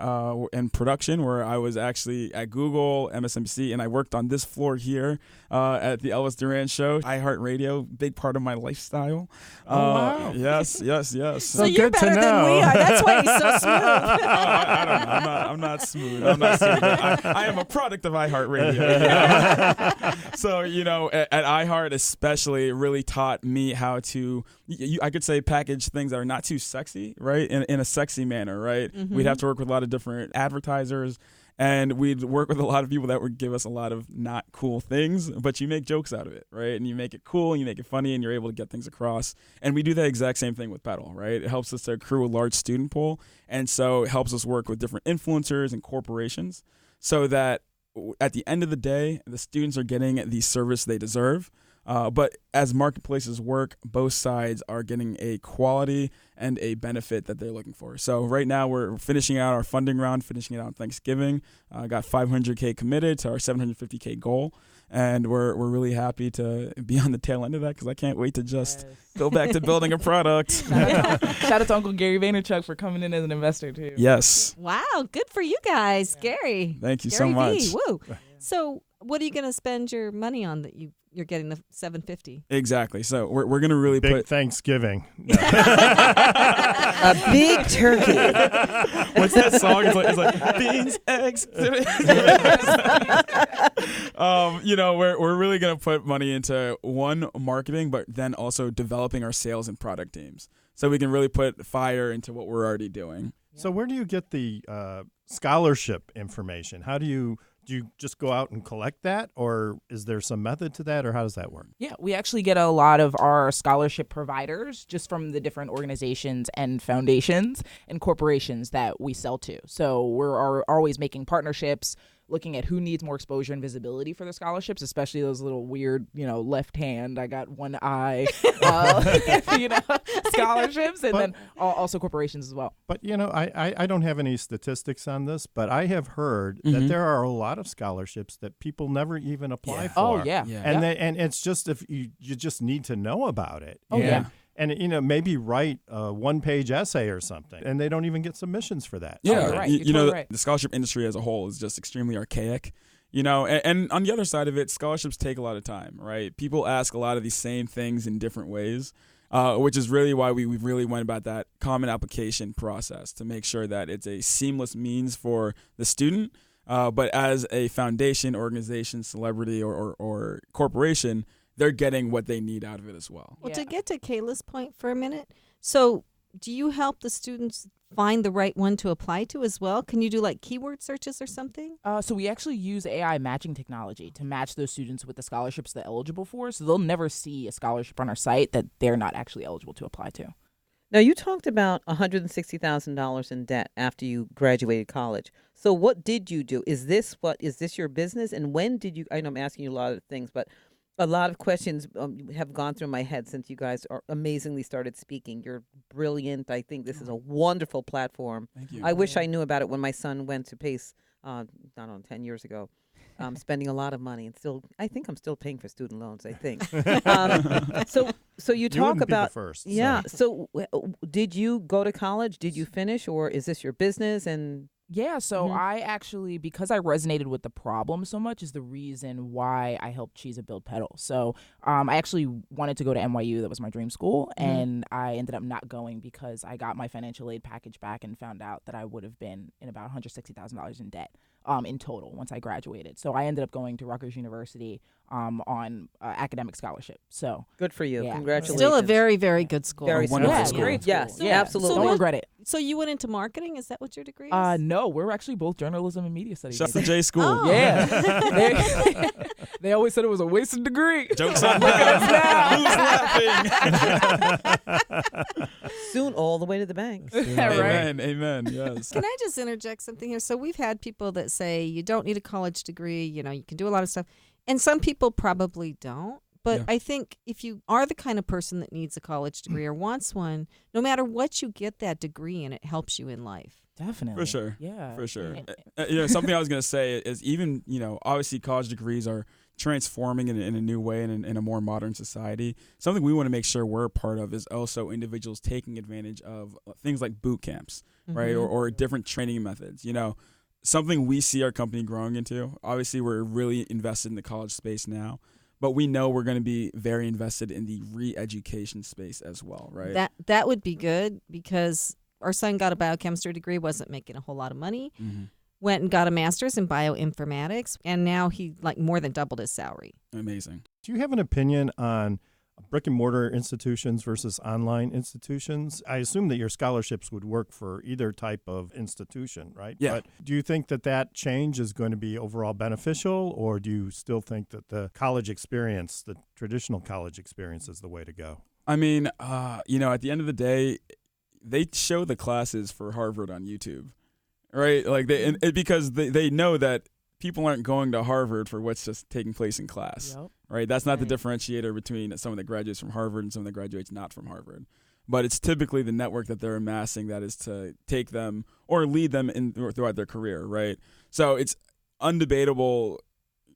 Speaker 10: and production, where I was actually at Google, MSNBC, and I worked on this floor here at the Elvis Duran Show. iHeartRadio, big part of my lifestyle.
Speaker 4: Wow.
Speaker 10: Yes.
Speaker 2: So you're better than we are. That's why he's so smooth.
Speaker 10: I don't know. I'm not smooth. I am a product of iHeartRadio. So, at iHeart especially, it really taught me how to, I could say, package things that are not too sexy, right, in a sexy manner, right? We'd have to work with a lot of different advertisers, and we'd work with a lot of people that would give us a lot of not cool things, but you make jokes out of it, right? And you make it cool, and you make it funny, and you're able to get things across. And we do that exact same thing with Pedal, right? It helps us to accrue a large student pool, and so it helps us work with different influencers and corporations so that at the end of the day, the students are getting the service they deserve. But as marketplaces work, both sides are getting a quality and a benefit that they're looking for. So right now we're finishing out our funding round, finishing it out on Thanksgiving. Got $500K committed to our $750K goal. And we're really happy to be on the tail end of that because I can't wait to just go back to building a product.
Speaker 9: Shout out to Uncle Gary Vaynerchuk for coming in as an investor too.
Speaker 10: Yes.
Speaker 2: Wow, good for you guys, Gary.
Speaker 10: Thank you
Speaker 2: Gary
Speaker 10: so much.
Speaker 2: V. Woo. So what are you going to spend your money on that you're getting the $750?
Speaker 10: Exactly. So we're going to really
Speaker 4: Big Thanksgiving.
Speaker 3: A big turkey.
Speaker 10: What's that song? It's like beans, eggs. We're really going to put money into one, marketing, but then also developing our sales and product teams so we can really put fire into what we're already doing.
Speaker 4: So where do you get the scholarship information? How do you Do you just go out and collect that, or is there some method to that, or how does that work?
Speaker 9: Yeah, we actually get a lot of our scholarship providers just from the different organizations and foundations and corporations that we sell to. So we're always making partnerships, looking at who needs more exposure and visibility for the scholarships, especially those little weird, left hand, I got one eye, scholarships, and then also corporations as well.
Speaker 4: But, I don't have any statistics on this, but I have heard that there are a lot of scholarships that people never even apply for.
Speaker 9: Oh, yeah.
Speaker 4: And it's just if you just need to know about it.
Speaker 9: Oh, yeah.
Speaker 4: And, maybe write a one-page essay or something, and they don't even get submissions for that.
Speaker 10: Yeah,
Speaker 9: right. You're totally right.
Speaker 10: The scholarship industry as a whole is just extremely archaic, and on the other side of it, scholarships take a lot of time, right? People ask a lot of these same things in different ways, which is really why we really went about that common application process to make sure that it's a seamless means for the student, but as a foundation, organization, celebrity, or corporation, they're getting what they need out of it as well.
Speaker 2: Well, to get to Kayla's point for a minute, so do you help the students find the right one to apply to as well? Can you do like keyword searches or something?
Speaker 9: So we actually use AI matching technology to match those students with the scholarships they're eligible for. So they'll never see a scholarship on our site that they're not actually eligible to apply to.
Speaker 3: Now, you talked about $160,000 in debt after you graduated college. So what did you do? Is this your business? And when did you, I know I'm asking you a lot of things, but a lot of questions have gone through my head since you guys are amazingly started speaking. You're brilliant. I think this is a wonderful platform.
Speaker 10: Thank you.
Speaker 3: I wish I knew about it when my son went to PACE, 10 years ago. Spending a lot of money, and I think I'm still paying for student loans. I think. So you talk
Speaker 4: wouldn't be the
Speaker 3: about
Speaker 4: first,
Speaker 3: yeah. So did you go to college? Did you finish, or is this your business? And
Speaker 9: Yeah, so I actually, because I resonated with the problem so much, is the reason why I helped Cheesa build Pedal. So I actually wanted to go to NYU. That was my dream school. And I ended up not going because I got my financial aid package back and found out that I would have been in about $160,000 in debt in total once I graduated. So I ended up going to Rutgers University on academic scholarship. So
Speaker 3: good for you.
Speaker 9: Yeah.
Speaker 3: Congratulations.
Speaker 2: Still a very, very good school.
Speaker 3: Very
Speaker 10: wonderful
Speaker 3: smart.
Speaker 10: school.
Speaker 9: Great
Speaker 3: Yes,
Speaker 9: school.
Speaker 3: absolutely.
Speaker 9: Don't regret it.
Speaker 2: So you went into marketing? Is that what your degree is?
Speaker 9: No, we're actually both journalism and media studies.
Speaker 10: Shouts to J School.
Speaker 2: Oh.
Speaker 9: Yeah. They always said it was a wasted degree.
Speaker 10: Jokes on look at us now.
Speaker 3: Soon all the way to the bank.
Speaker 10: Amen. Amen. Yes.
Speaker 2: Can I just interject something here? So we've had people that say you don't need a college degree, you can do a lot of stuff. And some people probably don't. But
Speaker 10: Yeah.
Speaker 2: I think if you are the kind of person that needs a college degree or wants one, no matter what, you get that degree and it helps you in life.
Speaker 9: Definitely.
Speaker 10: For sure.
Speaker 9: Yeah.
Speaker 10: For sure.
Speaker 9: And-
Speaker 10: Something I was going to say is even, obviously college degrees are transforming in a new way and in a more modern society. Something we want to make sure we're a part of is also individuals taking advantage of things like boot camps, right? Or different training methods, something we see our company growing into. Obviously, we're really invested in the college space now, but we know we're going to be very invested in the re-education space as well, right?
Speaker 2: That would be good because our son got a biochemistry degree, wasn't making a whole lot of money, went and got a master's in bioinformatics, and now he more than doubled his salary.
Speaker 10: Amazing.
Speaker 4: Do you have an opinion on brick and mortar institutions versus online institutions? I assume that your scholarships would work for either type of institution, right?
Speaker 10: Yeah.
Speaker 4: But do you think that change is going to be overall beneficial, or do you still think that the college experience, the traditional college experience, is the way to go?
Speaker 10: I mean, at the end of the day, they show the classes for Harvard on YouTube, right? Because they know that people aren't going to Harvard for what's just taking place in class, right? That's not the differentiator between someone that graduates from Harvard and someone that graduates not from Harvard. But it's typically the network that they're amassing that is to take them or lead them throughout their career, right? So it's undebatable.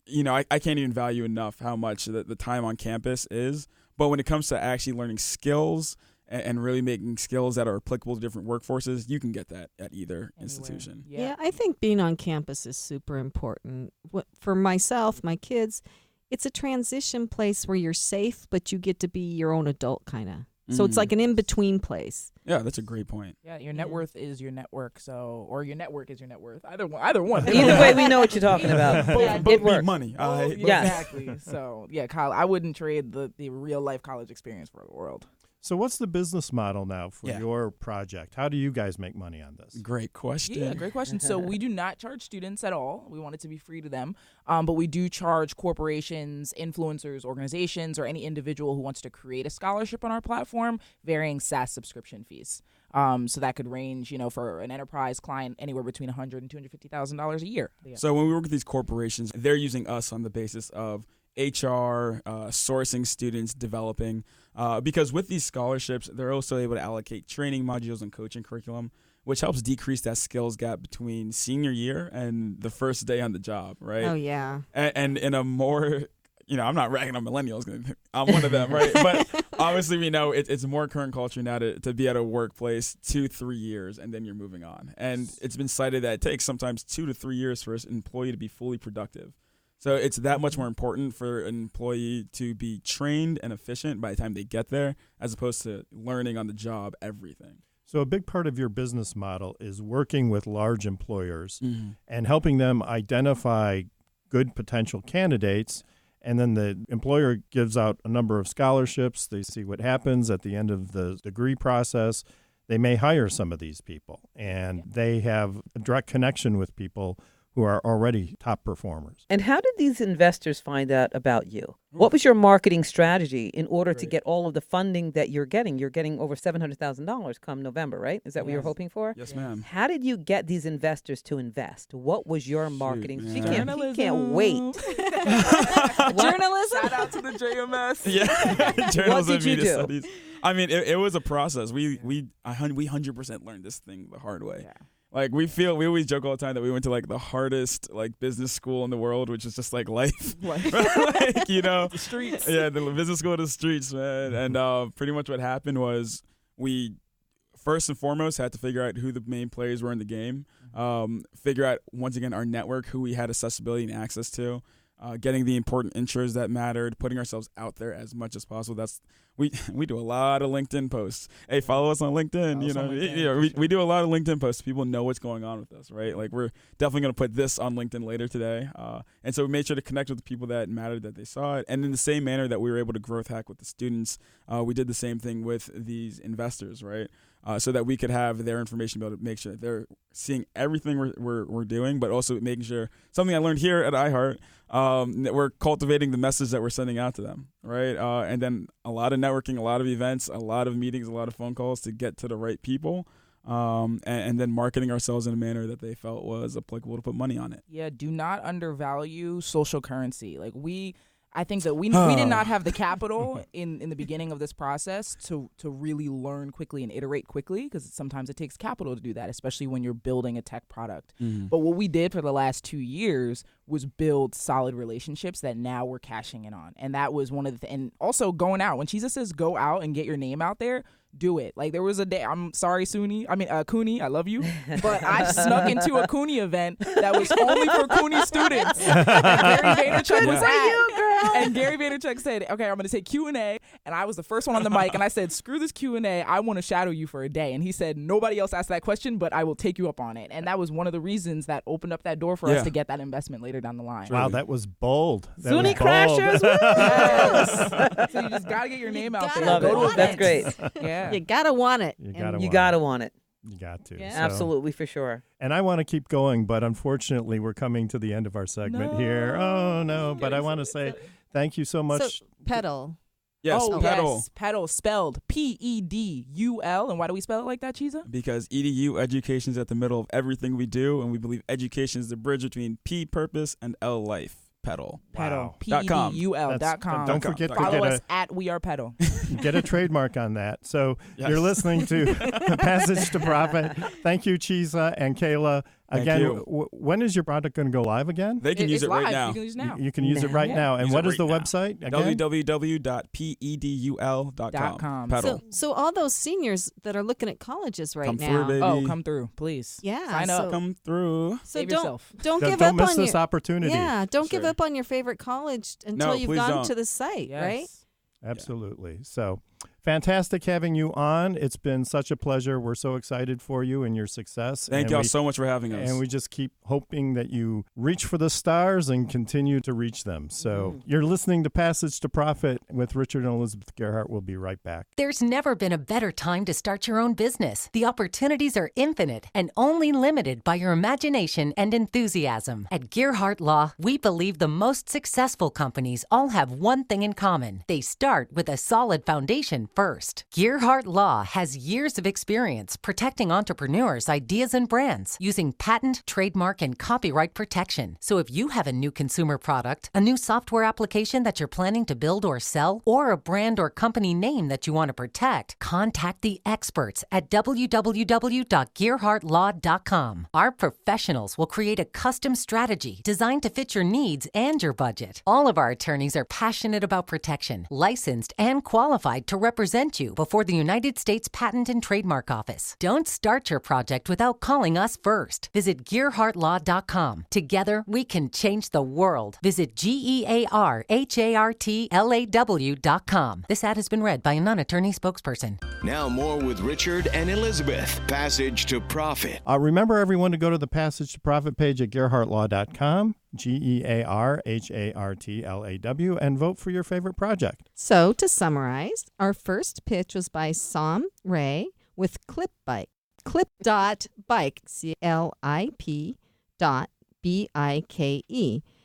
Speaker 10: I can't even value enough how much the time on campus is. But when it comes to actually learning skills and really making skills that are applicable to different workforces, you can get that at either institution.
Speaker 2: Yeah, I think being on campus is super important. For myself, my kids, it's a transition place where you're safe, but you get to be your own adult kind of. So it's like an in-between place.
Speaker 10: Yeah, that's a great point.
Speaker 9: Yeah, your net worth is your network, or your network is your net worth. Either one.
Speaker 3: Either way, we know what you're talking about.
Speaker 10: Both need money.
Speaker 9: Exactly. So, Kyle, I wouldn't trade the real-life college experience for the world.
Speaker 4: So what's the business model now for
Speaker 10: Yeah.
Speaker 4: your project? How do you guys make money on this?
Speaker 10: Great question.
Speaker 9: Yeah, great question. So we do not charge students at all. We want it to be free to them. But we do charge corporations, influencers, organizations, or any individual who wants to create a scholarship on our platform, varying SaaS subscription fees. So that could range, for an enterprise client anywhere between $100,000 and $250,000 a year. Yeah.
Speaker 10: So when we work with these corporations, they're using us on the basis of HR, sourcing students, developing, because with these scholarships, they're also able to allocate training modules and coaching curriculum, which helps decrease that skills gap between senior year and the first day on the job, right?
Speaker 2: Oh, yeah.
Speaker 10: And in a more, I'm not ragging on millennials. I'm one of them, right? But obviously we know it's more current culture now to be at a workplace 2-3 years and then you're moving on. And it's been cited that it takes sometimes 2 to 3 years for an employee to be fully productive. So it's that much more important for an employee to be trained and efficient by the time they get there, as opposed to learning on the job everything.
Speaker 4: So a big part of your business model is working with large employers and helping them identify good potential candidates. And then the employer gives out a number of scholarships. They see what happens at the end of the degree process. They may hire some of these people, and they have a direct connection with people who are already top performers.
Speaker 3: And how did these investors find out about you? What was your marketing strategy in order to get all of the funding that you're getting? You're getting over $700,000 come November, right? Is that what you're hoping for?
Speaker 10: Yes, ma'am.
Speaker 3: How did you get these investors to invest? What was your marketing? He can't wait.
Speaker 2: Journalism?
Speaker 9: Shout out to the JMS.
Speaker 10: Yeah, journalism
Speaker 3: What did you
Speaker 10: media
Speaker 3: do?
Speaker 10: studies. I mean, it was a process. We 100% learned this thing the hard way.
Speaker 9: Yeah.
Speaker 10: Like we always joke all the time that we went to like the hardest like business school in the world, which is just like life. The
Speaker 9: streets.
Speaker 10: Yeah, the business school of the streets, man. And pretty much what happened was we first and foremost had to figure out who the main players were in the game. Figure out once again our network, who we had accessibility and access to. Getting the important intros that mattered, putting ourselves out there as much as possible. We do a lot of LinkedIn posts. Hey, follow us on LinkedIn. We do a lot of LinkedIn posts. People know what's going on with us, right? Like we're definitely going to put this on LinkedIn later today. And so we made sure to connect with the people that mattered, that they saw it. And in the same manner that we were able to growth hack with the students, we did the same thing with these investors, right? So that we could have their information, be able to make sure they're seeing everything we're doing, but also making sure something I learned here at iHeart, that we're cultivating the message that we're sending out to them, right? And then a lot of networking, a lot of events, a lot of meetings, a lot of phone calls to get to the right people, and then marketing ourselves in a manner that they felt was applicable to put money on it.
Speaker 9: Yeah, do not undervalue social currency. I think that we did not have the capital in the beginning of this process to really learn quickly and iterate quickly, because sometimes it takes capital to do that, especially when you're building a tech product. But what we did for the last 2 years was build solid relationships that now we're cashing in on. And that was one of the and also going out. When Jesus says go out and get your name out there, do it. Like there was a day, I'm sorry, Cooney, I love you, but I snuck into a Cooney event that was only for Cooney students. And Gary Vaynerchuk was at. And Gary Vaynerchuk said, okay, I'm going to take Q&A. And I was the first one on the mic. And I said, screw this Q&A. I want to shadow you for a day. And he said, nobody else asked that question, but I will take you up on it. And that was one of the reasons that opened up that door for us to get that investment later down the line.
Speaker 4: Wow, that was bold.
Speaker 3: Zuni Crashers.
Speaker 9: Yes. So you just got to get your name out there.
Speaker 3: Love it. That's great.
Speaker 9: Yeah.
Speaker 2: You gotta want it.
Speaker 3: You gotta want it.
Speaker 4: You got to.
Speaker 2: Yeah.
Speaker 4: So-
Speaker 3: Absolutely, for sure.
Speaker 4: And I want to keep going, but unfortunately, we're coming to the end of our segment here. Oh, no. But I want to say thank you so much.
Speaker 2: So, pedal.
Speaker 10: Yes, pedal.
Speaker 9: Yes, pedal spelled P-E-D-U-L. And why do we spell it like that, Chiza?
Speaker 10: Because EDU education is at the middle of everything we do, and we believe education is the bridge between P, purpose, and L, life. Pedal.
Speaker 9: Pedal.
Speaker 10: .com.
Speaker 9: P-E-D-U-L.com.
Speaker 4: Don't forget to
Speaker 9: Follow us at We Are Pedal.
Speaker 4: get a trademark on that. So
Speaker 10: Yes.
Speaker 4: you're listening to Passage to Profit. Thank you, Chiza and Kayla. Again,
Speaker 10: you.
Speaker 4: When is your product going to go live again?
Speaker 10: They can use
Speaker 9: It's
Speaker 10: it right
Speaker 9: live.
Speaker 10: now.
Speaker 9: You can use it now.
Speaker 4: You can use it right now. And
Speaker 10: Use
Speaker 4: what
Speaker 10: it
Speaker 4: is the
Speaker 10: right now.
Speaker 4: website again?
Speaker 10: www.pedul.com. Pedal.
Speaker 2: So all those seniors that are looking at colleges right
Speaker 10: Come
Speaker 2: now.
Speaker 10: through, baby.
Speaker 9: Oh, come through, please.
Speaker 2: Yeah.
Speaker 9: Sign up.
Speaker 10: Come through.
Speaker 2: So
Speaker 9: Save
Speaker 2: don't
Speaker 9: yourself.
Speaker 2: don't give
Speaker 4: Don't
Speaker 2: up
Speaker 4: miss
Speaker 2: on
Speaker 4: this
Speaker 2: your
Speaker 4: opportunity.
Speaker 2: Yeah, don't give
Speaker 10: Sure.
Speaker 2: up on your favorite college until
Speaker 10: No,
Speaker 2: you've
Speaker 10: please
Speaker 2: gone
Speaker 10: don't.
Speaker 2: to the site, right?
Speaker 9: Yes.
Speaker 4: Absolutely. So fantastic having you on. It's been such a pleasure. We're so excited for you and your success.
Speaker 10: Thank y'all so much for having us.
Speaker 4: And we just keep hoping that you reach for the stars and continue to reach them. So you're listening to Passage to Profit with Richard and Elizabeth Gerhardt. We'll be right back.
Speaker 5: There's never been a better time to start your own business. The opportunities are infinite and only limited by your imagination and enthusiasm. At Gerhardt Law, we believe the most successful companies all have one thing in common. They start with a solid foundation first. Gerhardt Law has years of experience protecting entrepreneurs' ideas and brands using patent, trademark, and copyright protection. So if you have a new consumer product, a new software application that you're planning to build or sell, or a brand or company name that you want to protect, contact the experts at www.gerhardtlaw.com. Our professionals will create a custom strategy designed to fit your needs and your budget. All of our attorneys are passionate about protection, licensed and qualified to represent you before the United States Patent and Trademark Office. Don't start your project without calling us first. Visit GerhardtLaw.com. Together, we can change the world. Visit GerhardtLaw.com. This ad has been read by a non-attorney spokesperson.
Speaker 1: Now more with Richard and Elizabeth. Passage to Profit.
Speaker 4: Remember, everyone, to go to the Passage to Profit page at GerhardtLaw.com, GerhardtLaw, and vote for your favorite project.
Speaker 2: So, to summarize, our first pitch was by Sam Ray with Clip Bike. Clip.bike, CLIP.BIKE.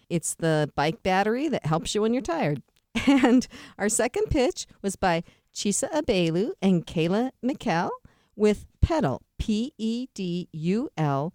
Speaker 2: It's the bike battery that helps you when you're tired. And our second pitch was by Chisa Abelu and Kayla Mikkel with Pedal, PEDUL.com.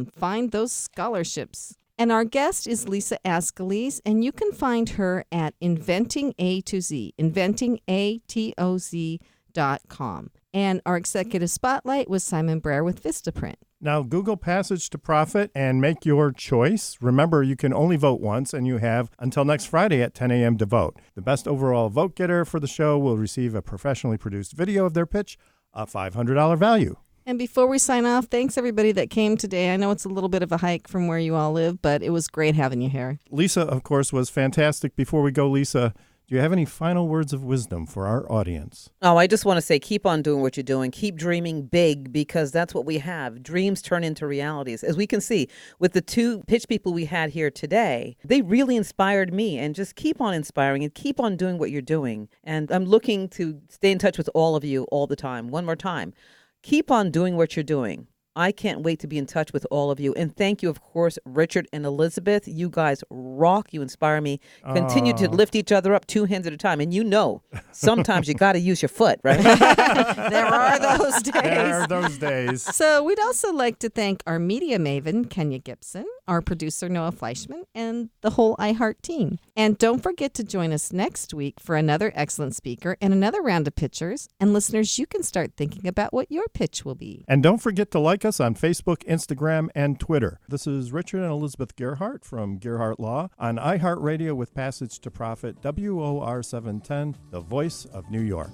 Speaker 2: Find those scholarships. And our guest is Lisa Ascolese, and you can find her at Inventing A to Z, inventingatoz.com. And our executive spotlight was Simon Brer with Vistaprint.
Speaker 4: Now, Google Passage to Profit and make your choice. Remember, you can only vote once, and you have until next Friday at 10 a.m. to vote. The best overall vote getter for the show will receive a professionally produced video of their pitch, a $500 value.
Speaker 2: And before we sign off, thanks everybody that came today. I know it's a little bit of a hike from where you all live, but it was great having you here.
Speaker 4: Lisa, of course, was fantastic. Before we go, Lisa, do you have any final words of wisdom for our audience?
Speaker 3: Oh, I just want to say, keep on doing what you're doing. Keep dreaming big, because that's what we have. Dreams turn into realities. As we can see with the two pitch people we had here today, they really inspired me. And just keep on inspiring and keep on doing what you're doing. And I'm looking to stay in touch with all of you all the time. One more time. Keep on doing what you're doing. I can't wait to be in touch with all of you. And thank you, of course, Richard and Elizabeth. You guys rock. You inspire me. Continue to lift each other up 2 hands at a time. And you know, sometimes you got to use your foot, right?
Speaker 2: There are those days.
Speaker 4: There are those days.
Speaker 2: So we'd also like to thank our media maven, Kenya Gibson, our producer, Noah Fleischman, and the whole iHeart team. And don't forget to join us next week for another excellent speaker and another round of pitchers. And listeners, you can start thinking about what your pitch will be.
Speaker 4: And don't forget to like us on Facebook, Instagram, and Twitter. This is Richard and Elizabeth Gerhardt from Gerhardt Law on iHeartRadio with Passage to Profit, WOR 710, the voice of New York.